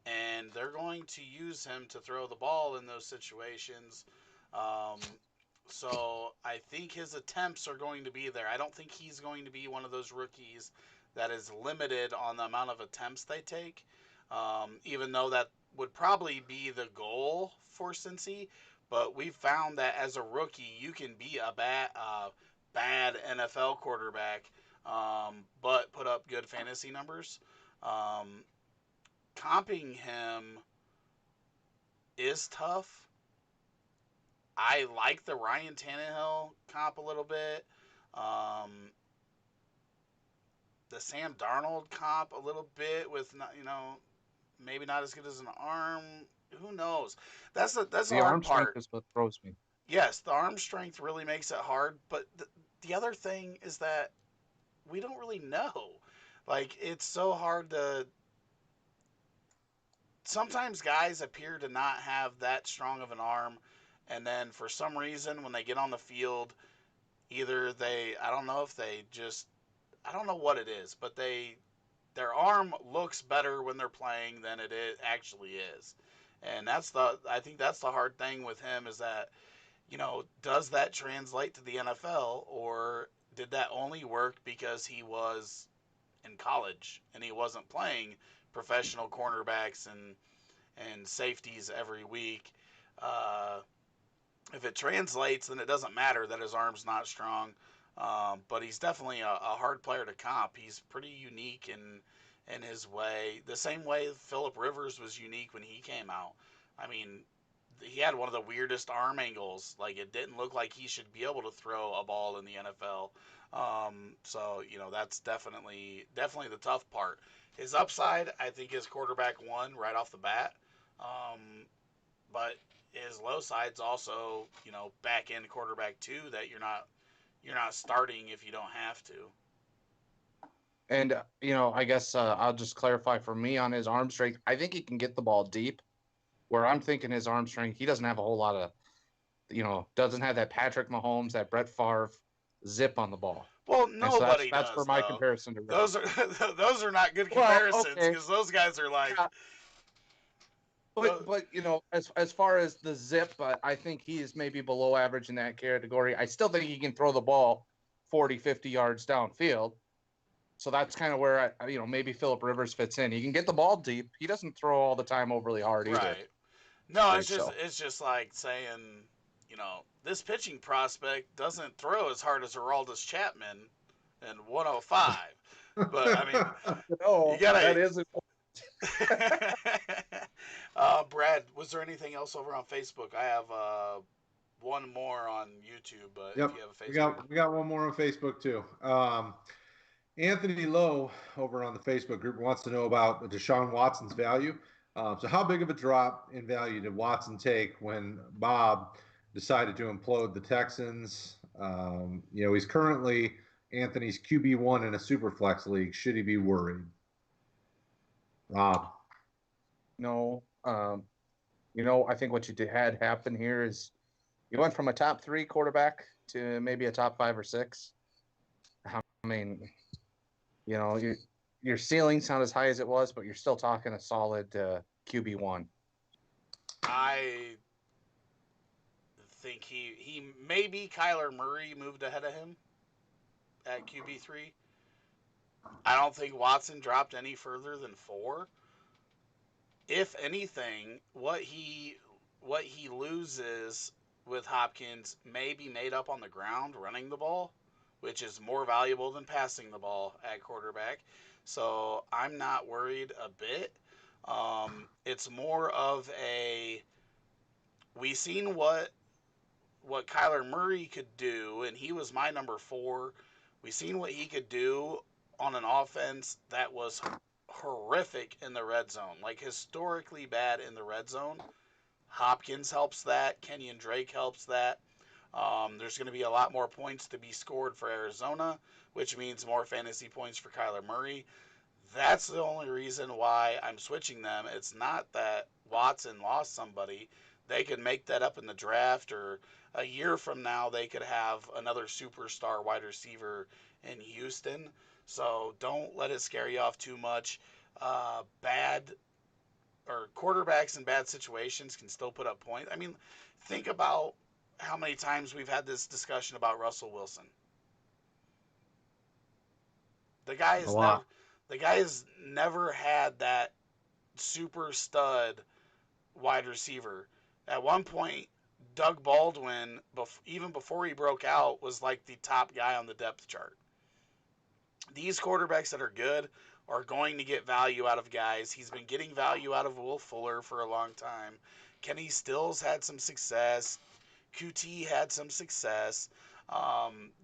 and they're going to use him to throw the ball in those situations. Um, so I think his attempts are going to be there. I don't think he's going to be one of those rookies that is limited on the amount of attempts they take, even though that would probably be the goal for Cincy. But we've found that as a rookie, you can be a bad NFL quarterback, but put up good fantasy numbers. Um, Comping him is tough. I like the Ryan Tannehill comp a little bit. Um, the Sam Darnold comp a little bit with not, maybe not as good as an arm. Who knows? That's the The hard arm strength part. is what throws me. Yes, the arm strength really makes it hard, but the other thing is that we don't really know. Like, it's so hard to. Sometimes guys appear to not have that strong of an arm, and then for some reason, when they get on the field, either I don't know if they just, I don't know what it is, but their arm looks better when they're playing than actually is. And I think that's the hard thing with him is that, does that translate to the NFL, or did that only work because he was in college and he wasn't playing professional cornerbacks and safeties every week? Uh, if it translates, then it doesn't matter that his arm's not strong. But he's definitely a hard player to comp. He's pretty unique in his way. The same way Phillip Rivers was unique when he came out. I mean, he had one of the weirdest arm angles. Like, it didn't look like he should be able to throw a ball in the NFL. So that's definitely the tough part. His upside, I think, is quarterback one right off the bat. But his low side's also, back end quarterback two that you're not starting if you don't have to. And, I guess I'll just clarify for me on his arm strength. I think he can get the ball deep. Where I'm thinking his arm strength, he doesn't have a whole lot of, doesn't have that Patrick Mahomes, that Brett Favre zip on the ball. Well, And so nobody that's does. for my Though. comparison to Those are those are not good comparisons because those guys are like. Yeah. But as far as the zip, I think he is maybe below average in that category. I still think he can throw the ball 40, 50 yards downfield. So that's kind of where maybe Phillip Rivers fits in. He can get the ball deep. He doesn't throw all the time overly hard either. Right. No, it's just like saying, this pitching prospect doesn't throw as hard as Aroldis Chapman in 105. But I mean, no, you gotta. That is important. Brad, was there anything else over on Facebook? I have one more on YouTube, but Yep. if you have a Facebook, we got one more on Facebook too. Anthony Lowe over on the Facebook group wants to know about Deshaun Watson's value. So how big of a drop in value did Watson take when Bob decided to implode the Texans? He's currently Anthony's QB1 in a super flex league. Should he be worried? Rob? No. I think what you had happen here is you went from a top 3 quarterback to maybe a top 5 or 6. I mean, your ceiling's not as high as it was, but you're still talking a solid QB1. I think he maybe Kyler Murray moved ahead of him at QB3. I don't think Watson dropped any further than 4. If anything, what he what he loses with Hopkins may be made up on the ground running the ball, which is more valuable than passing the ball at quarterback. So I'm not worried a bit. It's more of a we seen what Kyler Murray could do, and he was my number 4. We seen what he could do on an offense that was horrific in the red zone, like historically bad in the red zone. Hopkins helps that. Kenyon Drake helps that. There's going to be a lot more points to be scored for Arizona, which means more fantasy points for Kyler Murray. That's the only reason why I'm switching them. It's not that Watson lost somebody. They could make that up in the draft, or a year from now, they could have another superstar wide receiver in Houston. So don't let it scare you off too much. Bad or quarterbacks in bad situations can still put up points. I mean, think about how many times we've had this discussion about Russell Wilson. The guy A has never lot. the guy has never had that super stud wide receiver. At one point, Doug Baldwin, even before he broke out, was like the top guy on the depth chart. These quarterbacks that are good are going to get value out of guys. He's been getting value out of Will Fuller for a long time. Kenny Stills had some success. QT had some success.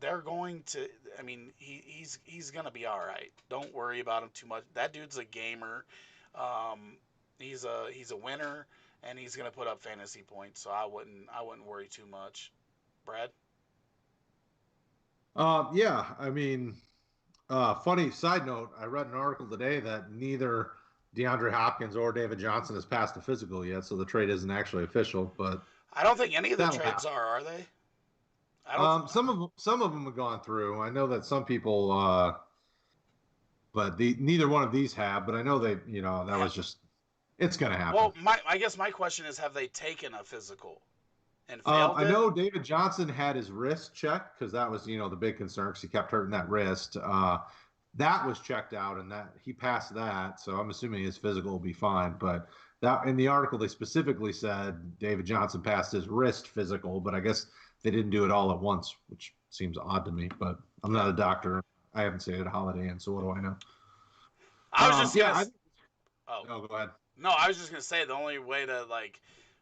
They're going to. I mean, he's going to be all right. Don't worry about him too much. That dude's a gamer. Um, he's a winner, and he's going to put up fantasy points. So I wouldn't worry too much. Brad. Yeah, I mean, funny side note, I read an article today that neither DeAndre Hopkins or David Johnson has passed a physical yet, so the trade isn't actually official, but I don't think any of the that'll trades happen. are they? I don't. Some of them have gone through. I know that some people, but neither one of these have. But I know they, that was just it's going to happen. Well, I guess my question is, have they taken a physical and failed I it? know David Johnson had his wrist checked because that was, the big concern because he kept hurting that wrist. That was checked out and that he passed that. So I'm assuming his physical will be fine. But that in the article, they specifically said David Johnson passed his wrist physical, but I guess they didn't do it all at once, which seems odd to me. But I'm not a doctor. I haven't stayed at a Holiday Inn, so what do I know? I was just Yeah, gonna. Oh, oh, go ahead. no, I was just gonna say the only way to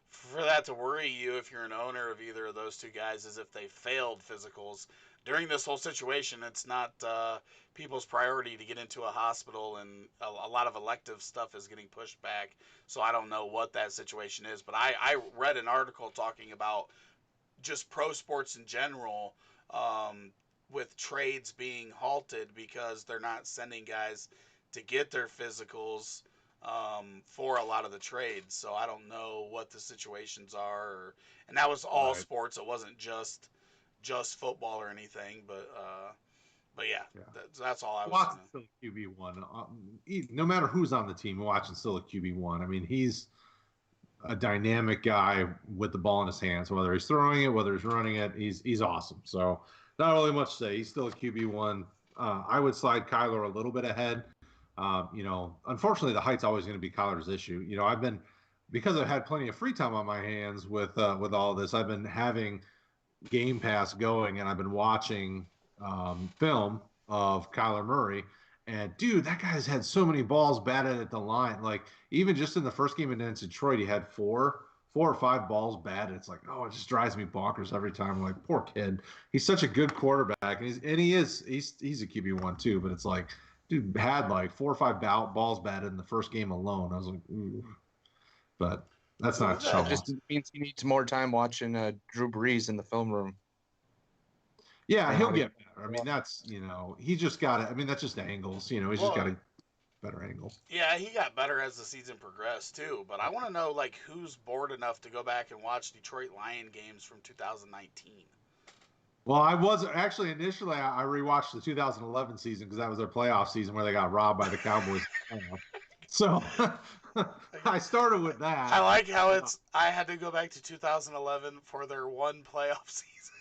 for that to worry you if you're an owner of either of those two guys is if they failed physicals during this whole situation. It's not people's priority to get into a hospital, and a lot of elective stuff is getting pushed back. So I don't know what that situation is, but I read an article talking about just pro sports in general, um, with trades being halted because they're not sending guys to get their physicals, for a lot of the trades. So I don't know what the situations are, and that was all Right. sports. It wasn't just football or anything, but yeah, Yeah. that's all I was gonna. Watson's still a QB1. No matter who's on the team, Watson's still a QB1. I mean, he's a dynamic guy with the ball in his hands, whether he's throwing it, whether he's running it. He's awesome. So not really much to say. He's still a QB1. I would slide Kyler a little bit ahead. Unfortunately, the height's always going to be Kyler's issue. I've been because I've had plenty of free time on my hands with all this. I've been having Game Pass going, and I've been watching film of Kyler Murray. And dude, that guy's had so many balls batted at the line. Like even just in the first game against Detroit, he had four or five balls batted. It's like, oh, it just drives me bonkers every time. I'm like, poor kid. He's such a good quarterback, and he's a QB1 too. But it's like, dude had like four or five balls batted in the first game alone. I was like, ooh. But that's not That Sean just Watson. means he needs more time watching Drew Brees in the film room. Yeah, Learn he'll how to get better. I mean, that's he just got it. I mean, that's just angles. He's just got Well, a better angle. yeah, he got better as the season progressed too. But I want to know who's bored enough to go back and watch Detroit Lion games from 2019. Well, I was actually initially I rewatched the 2011 season because that was their playoff season where they got robbed by the Cowboys. So I started with I that. like how I had to go back to 2011 for their one playoff season.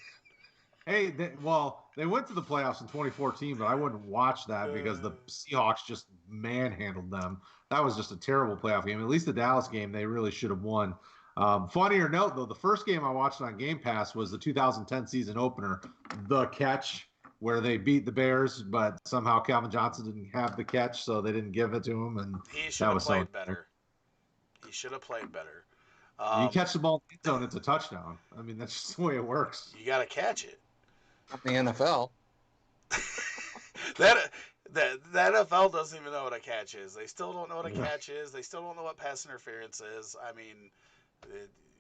Hey, they went to the playoffs in 2014, but I wouldn't watch that because the Seahawks just manhandled them. That was just a terrible playoff game. At least the Dallas game, they really should have won. Funnier note, though, the first game I watched on Game Pass was the 2010 season opener, The Catch, where they beat the Bears, but somehow Calvin Johnson didn't have the catch, so they didn't give it to him, and He should that have was so. played better. He should have played better. You catch the ball in the end zone, it's a touchdown. I mean, that's just the way it works. You got to catch it. The NFL. that the NFL doesn't even know what a catch is. They still don't know what a catch is. They still don't know what pass interference is. I mean,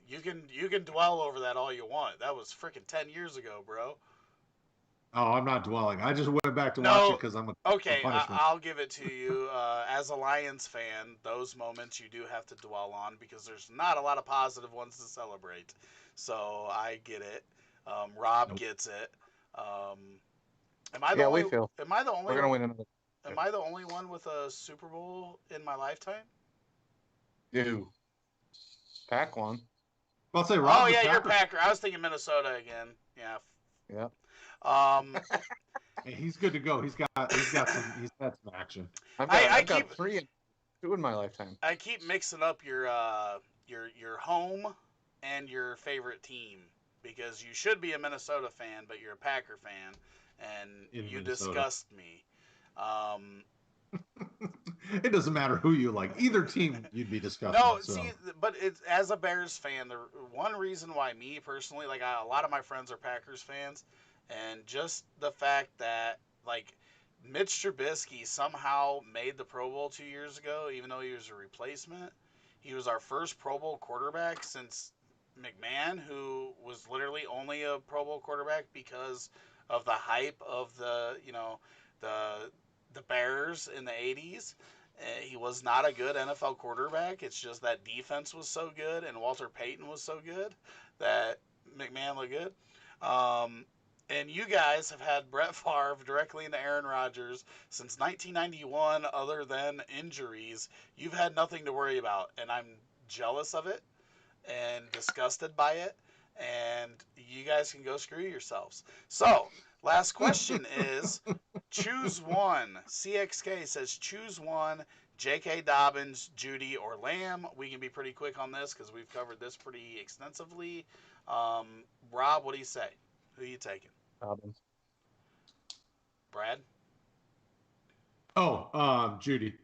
you can dwell over that all you want. That was freaking 10 years ago, bro. Oh, I'm not dwelling. I just went back to watch No, it because I'm a okay, punishment. I'll give it to you. As a Lions fan, those moments you do have to dwell on because there's not a lot of positive ones to celebrate. So I get it. Rob Nope. gets it. Am I the Yeah, only? we feel Am I the only? we're gonna win another. Am I the only one with a Super Bowl in my lifetime? You pack one. I'll say Oh Rob's yeah, a you're Packer. Packer. I was thinking Minnesota again. Yeah. Yeah. Hey, he's good to go. He's got some action. I've keep- got 3 and 2 in my lifetime. I keep mixing up your home and your favorite team because you should be a Minnesota fan, but you're a Packer fan, and In you Minnesota. disgust me. It doesn't matter who you like. Either team you'd be disgusted. No, so. see, but it's as a Bears fan, the one reason why me personally, like a lot of my friends are Packers fans, and just the fact that like Mitch Trubisky somehow made the Pro Bowl 2 years ago, even though he was a replacement. He was our first Pro Bowl quarterback since McMahon, who was literally only a Pro Bowl quarterback because of the hype of the Bears in the 80s. He was not a good NFL quarterback. It's just that defense was so good and Walter Payton was so good that McMahon looked good. And you guys have had Brett Favre directly into Aaron Rodgers since 1991, other than injuries. You've had nothing to worry about, and I'm jealous of it and disgusted by it. And you guys can go screw yourselves. So, last question is choose one. CXK says choose one. J.K. Dobbins, Judy, or Lamb. We can be pretty quick on this because we've covered this pretty extensively. Rob, what do you say? Who are you taking? Dobbins. Brad? Oh, Judy.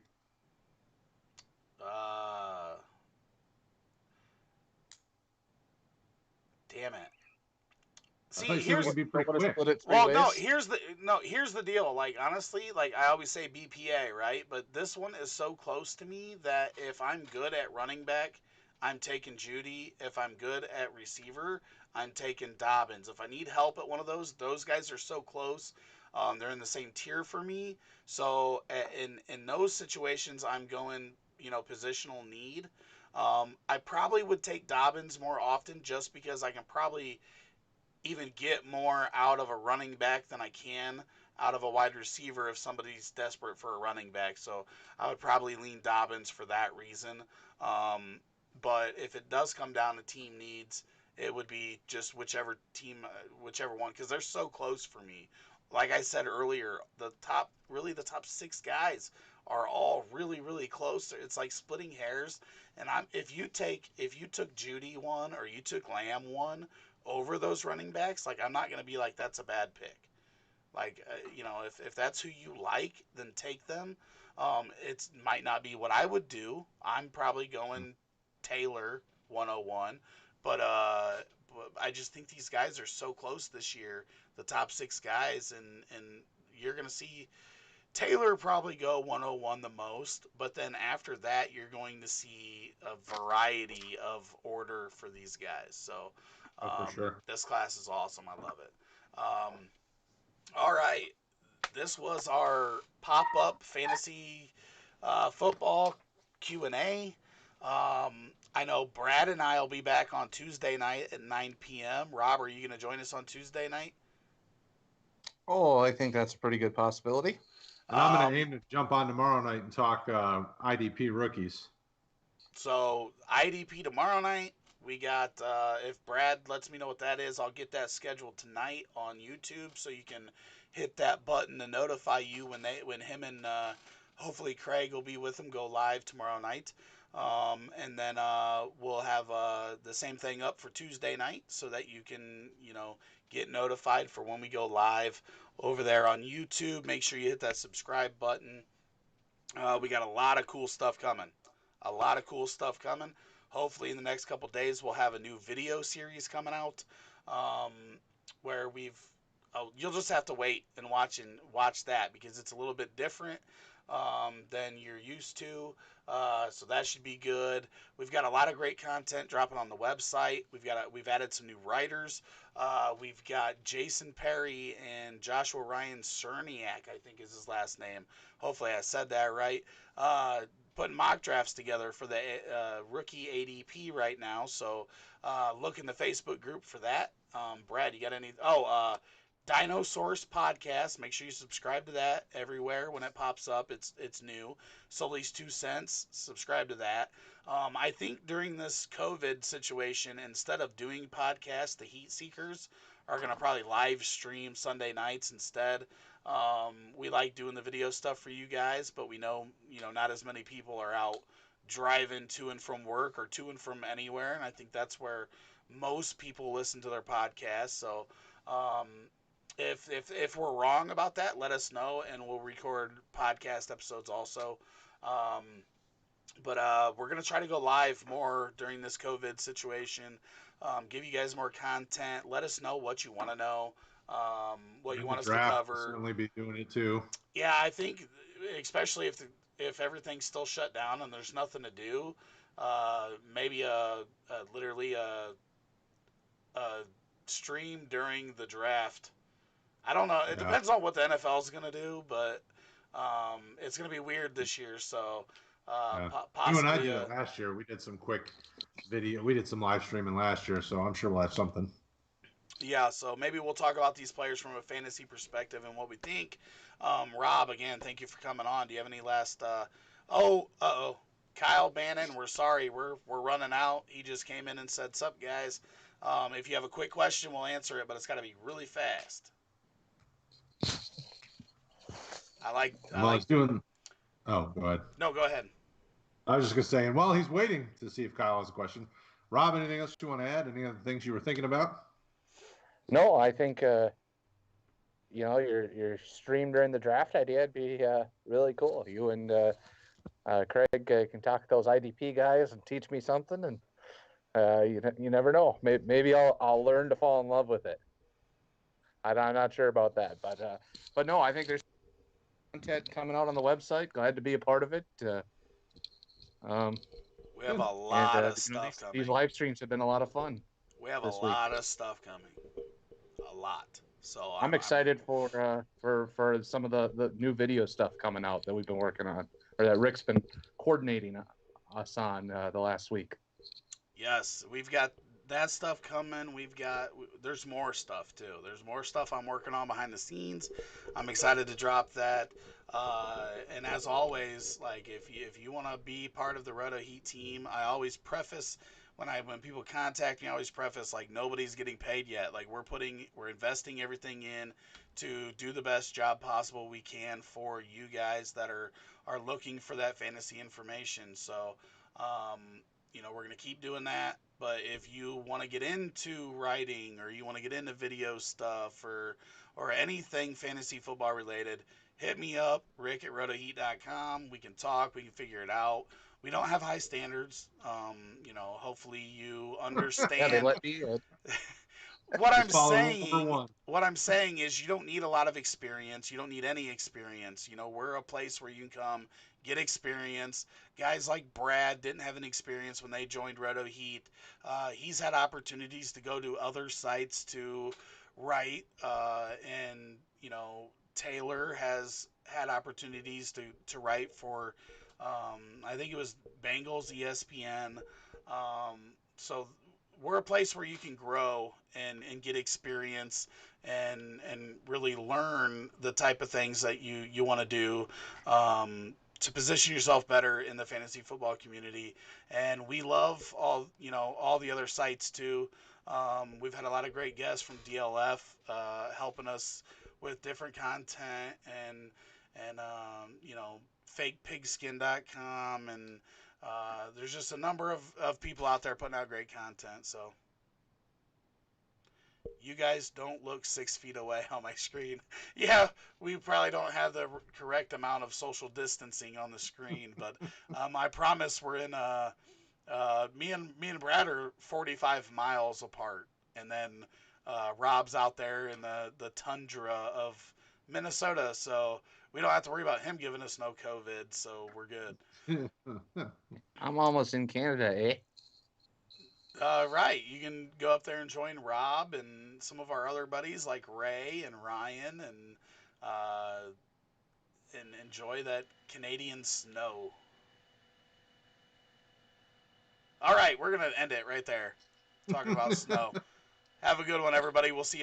Damn it. See, here's Be pretty quick. well, no, here's the deal. Like honestly, like I always say BPA, right? But this one is so close to me that if I'm good at running back, I'm taking Judy. If I'm good at receiver, I'm taking Dobbins. If I need help at one of those guys are so close. They're in the same tier for me. So in those situations, I'm going positional need. I probably would take Dobbins more often just because I can probably even get more out of a running back than I can out of a wide receiver if somebody's desperate for a running back. So I would probably lean Dobbins for that reason. But if it does come down to team needs, it would be just whichever one, because they're so close for me. Like I said earlier, the top 6 guys are all really, really close. It's like splitting hairs. And if you took Judy one or you took Lamb one over those running backs, like I'm not going to be like that's a bad pick. Like if that's who you like, then take them. It might not be what I would do. I'm probably going Taylor 101, but I just think these guys are so close this year, the top 6 guys, and you're going to see Taylor probably go 101 the most, but then after that, you're going to see a variety of order for these guys. So, for sure. This class is awesome. I love it. All right. This was our pop-up fantasy football Q&A. I know Brad and I will be back on Tuesday night at 9 p.m. Rob, are you going to join us on Tuesday night? Oh, I think that's a pretty good possibility. And I'm going to aim to jump on tomorrow night and talk IDP rookies. So IDP tomorrow night. We got, if Brad lets me know what that is, I'll get that scheduled tonight on YouTube so you can hit that button to notify you when him and hopefully Craig will be with him go live tomorrow night. And then we'll have the same thing up for Tuesday night so that you can, get notified for when we go live over there on YouTube. Make sure you hit that subscribe button. We got a lot of cool stuff coming. A lot of cool stuff coming. Hopefully, in the next couple days, we'll have a new video series coming out, um, where we've. Oh, you'll just have to wait and watch that because it's a little bit different than you're used to. So that should be good. We've got a lot of great content dropping on the website. We've added some new writers. We've got Jason Perry and Joshua Ryan Cerniak, I think is his last name. Hopefully I said that right. Putting mock drafts together for the rookie ADP right now. So look in the Facebook group for that. Brad, you got any? Oh, Dinosaurs podcast. Make sure you subscribe to that everywhere when it pops up. It's new. Sully's 2 cents. Subscribe to that. I think during this COVID situation, instead of doing podcasts, the Heat Seekers are gonna probably live stream Sunday nights instead. We like doing the video stuff for you guys, but we know not as many people are out driving to and from work or to and from anywhere, and I think that's where most people listen to their podcasts. So um, if we're wrong about that, let us know, and we'll record podcast episodes also. Um, but we're gonna try to go live more during this COVID situation. Give you guys more content. Let us know what you want to know, what you And the want us to draft will cover. certainly be doing it too. Yeah, I think especially if everything's still shut down and there's nothing to do, maybe literally a stream during the draft. I don't know. It Yeah. depends on what the NFL is going to do, but it's going to be weird this year. So Yeah. You and I possibly, did it last year. We did some quick video. We did some live streaming last year, so I'm sure we'll have something. yeah. So maybe we'll talk about these players from a fantasy perspective and what we think. Rob, again, thank you for coming on. Do you have any last? Kyle Bannon, we're sorry, we're running out. He just came in and said, "Sup, guys." If you have a quick question, we'll answer it, but it's got to be really fast. I like. Well, he's doing. Oh, go ahead. No, go ahead. I was just gonna say, and while he's waiting to see if Kyle has a question, Rob, anything else you want to add? Any other things you were thinking about? No, I think your stream during the draft idea would be really cool. You and Craig can talk to those IDP guys and teach me something, and you never know. Maybe I'll learn to fall in love with it. I'm not sure about that, but no, I think there's content coming out on the website. Glad to be a part of it. We have a lot of stuff coming. These live streams have been a lot of fun. We have a lot of stuff coming. A lot. So I'm excited for some of the new video stuff coming out that we've been working on, or that Rick's been coordinating us on the last week. Yes, we've got that stuff coming. There's more stuff too. There's more stuff I'm working on behind the scenes. I'm excited to drop that. And as always, like if you want to be part of the Roto Heat team, I always preface when people contact me, I always preface like nobody's getting paid yet. Like we're investing everything in to do the best job possible we can for you guys that are looking for that fantasy information. So we're going to keep doing that. But if you want to get into writing or you want to get into video stuff or anything fantasy football related, hit me up, Rick at rotoheat.com. We can talk. We can figure it out. We don't have high standards. Hopefully you understand. Yeah, they let me. What I'm saying is you don't need a lot of experience. You don't need any experience. We're a place where you can come get experience. Guys like Brad didn't have an experience when they joined Roto Heat. He's had opportunities to go to other sites to write, and Taylor has had opportunities to write for. I think it was Bengals, ESPN. So we're a place where you can grow and get experience and really learn the type of things that you want to do to position yourself better in the fantasy football community. And we love all the other sites too. We've had a lot of great guests from DLF helping us with different content and fakepigskin.com, and there's just a number of people out there putting out great content. So you guys don't look 6 feet away on my screen. Yeah, we probably don't have the correct amount of social distancing on the screen, but I promise we're in me and Brad are 45 miles apart, and then Rob's out there in the tundra of Minnesota, so we don't have to worry about him giving us no COVID, so we're good. I'm almost in Canada, eh? Right, you can go up there and join Rob and some of our other buddies like Ray and Ryan, uh, and enjoy that Canadian snow. All right, we're gonna end it right there. Talking about snow. Have a good one, everybody. We'll see you.